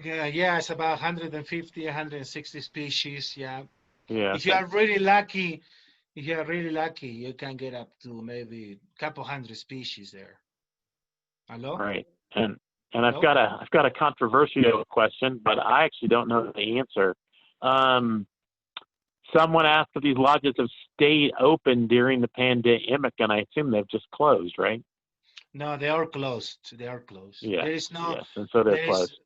Yeah, it's about 150, 160 species. Yeah. Yeah. If you are really lucky, you can get up to maybe a couple hundred species there. Hello? Right. And I've got a controversial question, but I actually don't know the answer. Someone asked if these lodges have stayed open during the pandemic, and I assume they've just closed, right? No, they are closed. They are closed. Yeah. There is no. Yes, and so they're closed.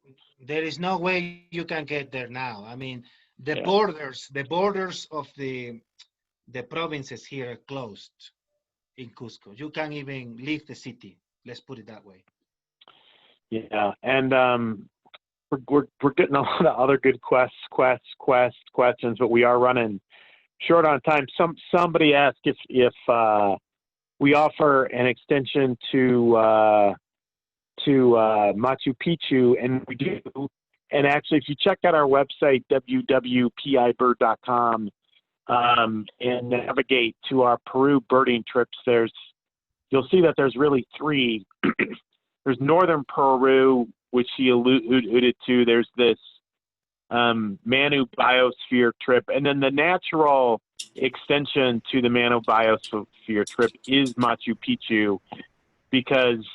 There is no way you can get there now. I mean, the Yeah. borders of the provinces here are closed in Cusco. You can't even leave the city. Let's put it that way. Yeah, and we're getting a lot of other good questions, but we are running short on time. Somebody asked if we offer an extension to Machu Picchu, and we do. And actually, if you check out our website, www.pibird.com, and navigate to our Peru birding trips, you'll see that there's really 3. There's northern Peru, which he alluded to. There's this Manubiosphere trip, and then the natural extension to the Manubiosphere trip is Machu Picchu, because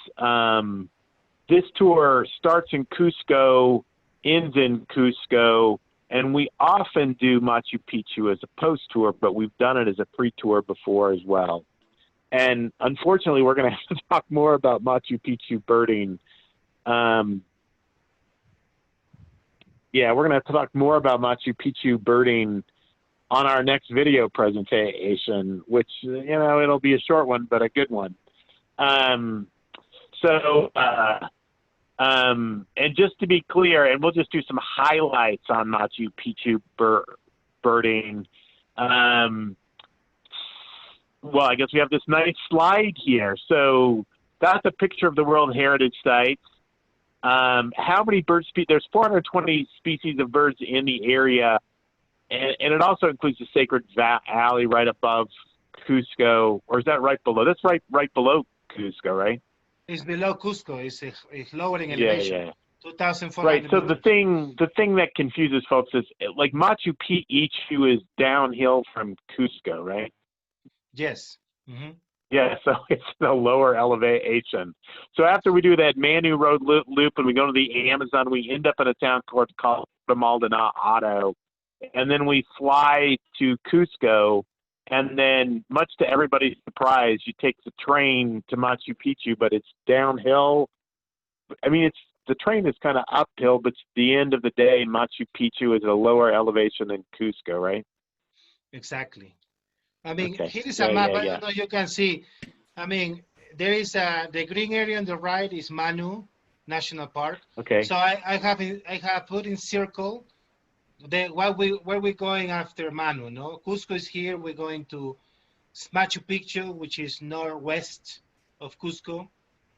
this tour starts in Cusco, ends in Cusco, and we often do Machu Picchu as a post tour, but we've done it as a pre-tour before as well. And unfortunately, we're going to have to talk more about Machu Picchu birding. We're going to have to talk more about Machu Picchu birding on our next video presentation, which, you know, it'll be a short one, but a good one. And just to be clear, and we'll just do some highlights on Machu Picchu birding. Well, I guess we have this nice slide here. So that's a picture of the World Heritage Sites. How many bird species? There's 420 species of birds in the area, and it also includes the Sacred Valley right above Cusco, or is that right below? That's right below Cusco, right? It's below Cusco. It's lower in elevation. Yeah. 2,400. Right. So the thing that confuses folks is, like, Machu Picchu is downhill from Cusco, right? Yes. Mm-hmm. Yeah, so it's the lower elevation. So after we do that Manu Road loop and we go to the Amazon, we end up in a town called Maldonado, and then we fly to Cusco, and then, much to everybody's surprise, you take the train to Machu Picchu, but it's downhill. I mean, the train is kind of uphill, but at the end of the day, Machu Picchu is at a lower elevation than Cusco, right? Exactly. I mean, Okay. here is a map. I don't know, you can see. I mean, there is the green area on the right is Manu National Park. Okay. So I have put in circle where we're going after Manu. No, Cusco is here. We're going to Machu Picchu, which is northwest of Cusco.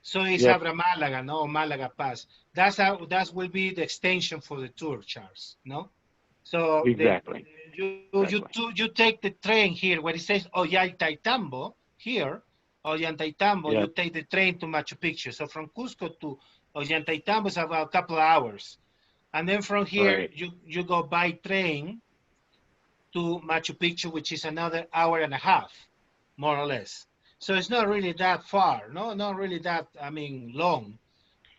So it's Yep. Abra Malaga, no, Malaga Pass. That will be the extension for the tour, Charles, no? So Exactly. you take the train here where it says Ollantaytambo here, Ollantaytambo, Yeah. you take the train to Machu Picchu. So from Cusco to Ollantaytambo is about a couple of hours. And then from here, Right. you go by train to Machu Picchu, which is another hour and a half, more or less. So it's not really that far, no, not really that, I mean, long.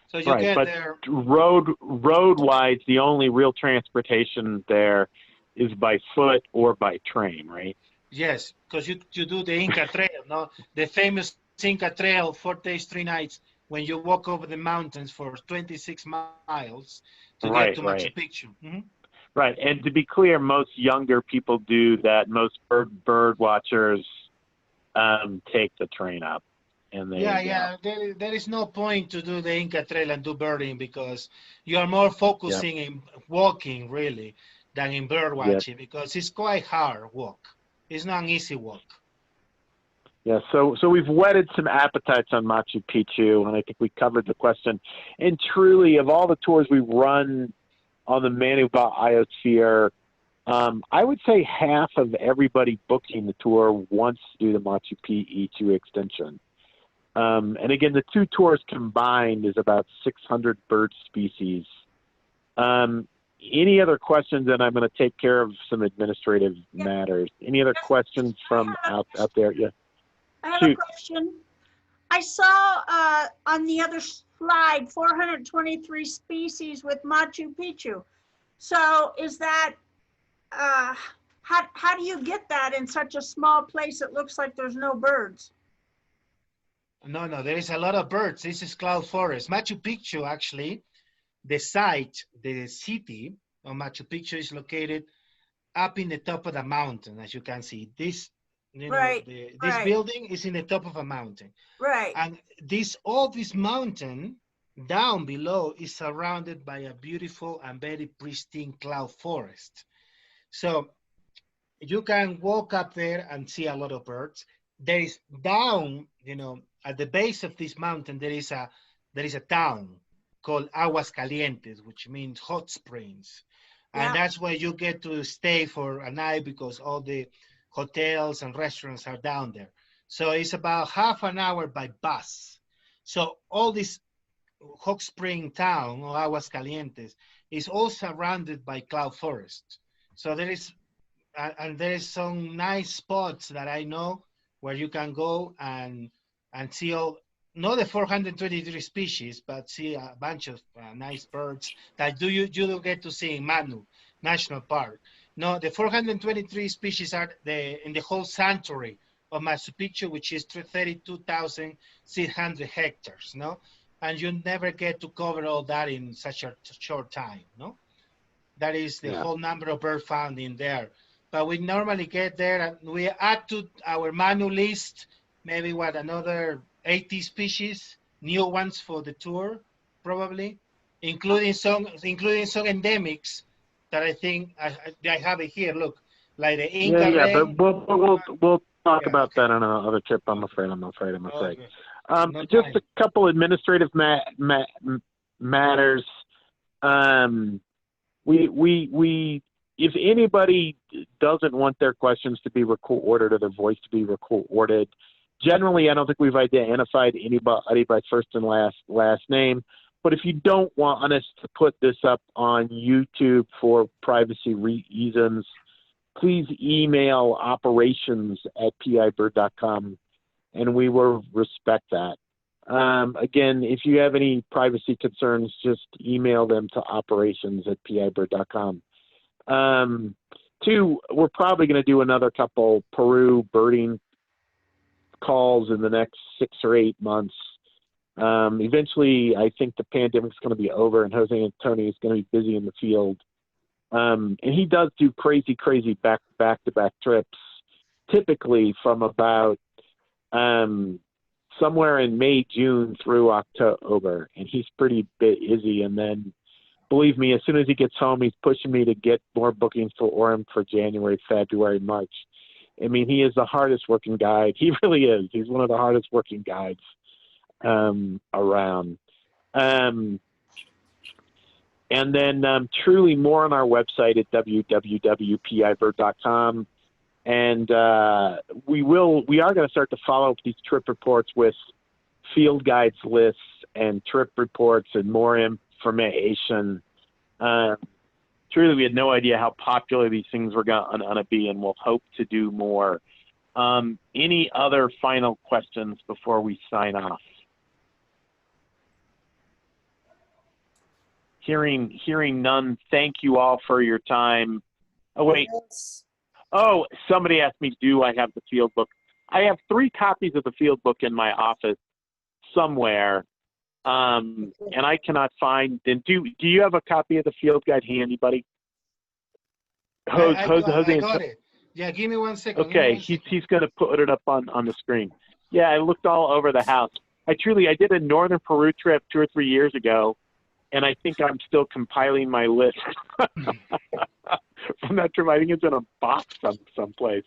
So you Right, get but there. road-wise, the only real transportation there is by foot or by train, right? Yes, because you do the Inca Trail, no? The famous Inca Trail, 4 days, 3 nights, when you walk over the mountains for 26 miles to get Right, to Machu right. Picchu. Mhm. Right, and to be clear, most younger people do that. Most bird watchers take the train up, and there you go. Yeah. There is no point to do the Inca Trail and do birding because you are more Yeah, focusing in walking really than in bird yes, watching because it's quite hard walk. It's not an easy walk. yeah. So we've whetted some appetites on Machu Picchu, and I think we covered the question. And truly, of all the tours we've run on the Manubiosphere, I would say half of everybody booking the tour wants to do the Machu Picchu extension. And again, the two tours combined is about 600 bird species. Any other questions? And I'm going to take care of some administrative matters. Any other questions from out there? Yeah. I have a Shoot. question. I saw on the other slide 423 species with Machu Picchu. So is that, how do you get that in such a small place? It looks like there's no birds. No, there is a lot of birds. This is cloud forest. Machu Picchu, actually, the site, the city of Machu Picchu is located up in the top of the mountain, as you can see. This, Right, this right. building is in the top of a mountain. Right. And all this mountain down below is surrounded by a beautiful and very pristine cloud forest. So you can walk up there and see a lot of birds. There is down, at the base of this mountain, there is a town called Aguas Calientes, which means hot springs. And Yeah. that's where you get to stay for a night because all the hotels and restaurants are down there. So it's about half an hour by bus. So all this hot spring town, or Aguas Calientes, is all surrounded by cloud forest. So there is some nice spots that I know where you can go and see not the 423 species, but see a bunch of nice birds that you don't get to see in Manu National Park. No, the 423 species are in the whole sanctuary of Machu Picchu, which is 32,600 hectares, no? And you never get to cover all that in such a short time, no? That is the whole number of birds found in there. But we normally get there and we add to our Manu list, maybe another 80 species, new ones for the tour, probably, including some endemics that I think I have it here. Look, like the Inca But we'll talk about okay. that on another trip. I'm afraid. Okay. Just a couple administrative matters. We if anybody doesn't want their questions to be recorded or their voice to be recorded, generally I don't think we've identified anybody by first and last name. But if you don't want us to put this up on YouTube for privacy reasons, please email operations@pibird.com, and we will respect that. Again, if you have any privacy concerns, just email them to operations@pibird.com. Two, we're probably going to do another couple Peru birding calls in the next 6 or 8 months. Eventually, I think the pandemic's going to be over, and Jose Antonio is going to be busy in the field. And he does do crazy back-to-back trips, typically from about somewhere in May, June through October, and he's pretty busy. And then, believe me, as soon as he gets home, he's pushing me to get more bookings for him for January, February, March. I mean, he is the hardest working guide. He really is. He's one of the hardest working guides. around. And then truly more on our website at www.pibird.com. And we are going to start to follow up these trip reports with field guides lists and trip reports and more information. Truly, we had no idea how popular these things were going to be, and we'll hope to do more. Any other final questions before we sign off? Hearing none, thank you all for your time. Oh, wait. Yes. Oh, somebody asked me, do I have the field book? I have 3 copies of the field book in my office somewhere, and I cannot find. And do you have a copy of the field guide handy, buddy? I got it. Yeah, give me 1 second. Okay, he's going to put it up on the screen. Yeah, I looked all over the house. I did a northern Peru trip 2 or 3 years ago, and I think I'm still compiling my list from that trip. I think it's in a box someplace.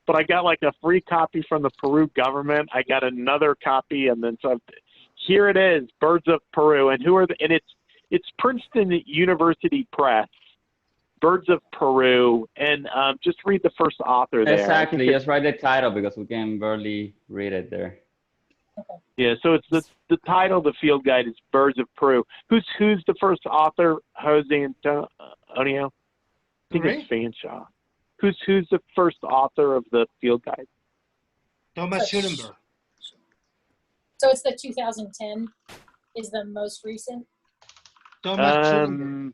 But I got like a free copy from the Peru government. I got another copy, and then so here it is, Birds of Peru. And it's Princeton University Press, Birds of Peru, and just read the first author there. Exactly, just write the title because we can barely read it there. Yeah, so it's the title of the field guide is Birds of Peru. Who's the first author, Jose Antonio? I think it's Fanshawe. Who's the first author of the field guide? Thomas Schulenberg. So it's the 2010 is the most recent? Thomas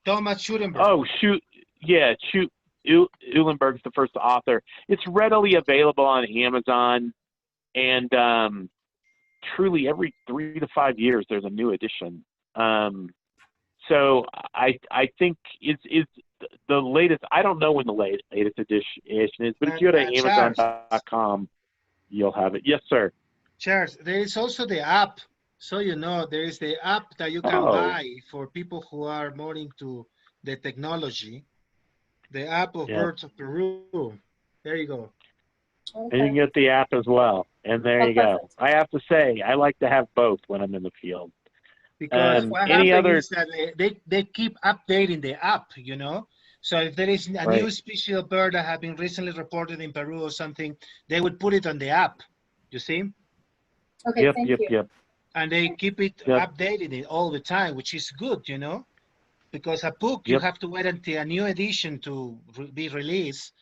Schulenberg. Oh, Schulenberg's the first author. It's readily available on Amazon, and truly every 3 to 5 years there's a new edition. So I think it's the latest. I don't know when the latest edition is, but if you go to Amazon.com, you'll have it. Yes, sir. Charles, there is also the app. So you know, there is the app that you can buy for people who are more into the technology. The app of Birds of Peru. There you go. Okay. And you can get the app as well. And there you go. I have to say, I like to have both when I'm in the field. Because what happens is that they keep updating the app, you know. So if there is a new species of bird that have been recently reported in Peru or something, they would put it on the app. You see? Okay, thank you. And they keep it updating it all the time, which is good, you know. Because a book, you have to wait until a new edition to be released,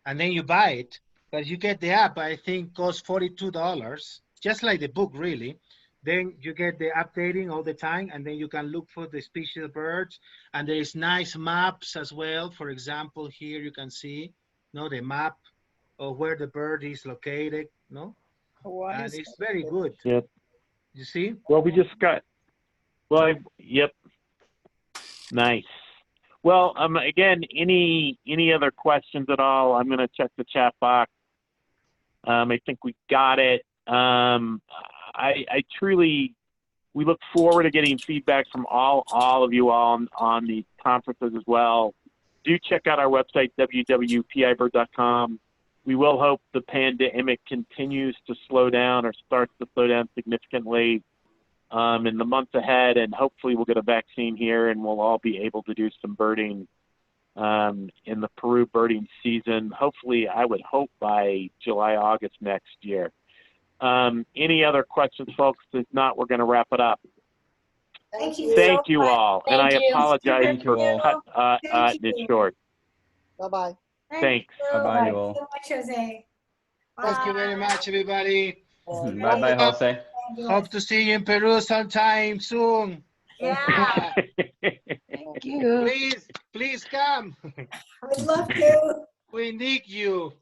and then you buy it. But you get the app, I think, costs $42, just like the book, really. Then you get the updating all the time, and then you can look for the species of birds. And there is nice maps as well. For example, here you can see, the map of where the bird is located, and it's very good. Yep. You see? Well, we just got. Well, Nice. Well, again, any other questions at all? I'm going to check the chat box. I think we got it. I truly, we look forward to getting feedback from all of you all on the conferences as well. Do check out our website, www.pibird.com. We will hope the pandemic continues to slow down or starts to slow down significantly in the months ahead, and hopefully we'll get a vaccine here and we'll all be able to do some birding in the Peru birding season. Hopefully, I would hope by July, August next year. Any other questions, folks? If not, we're going to wrap it up. Thank you. Thank you all. Thank And I you. apologize for cutting it short. Bye-bye. Thanks. Bye-bye, you all. so much, Jose. Thank you very much, everybody. Bye-bye, Jose. Hope to see you in Peru sometime soon. Yeah, Thank you. Please come. I would love to. We need you.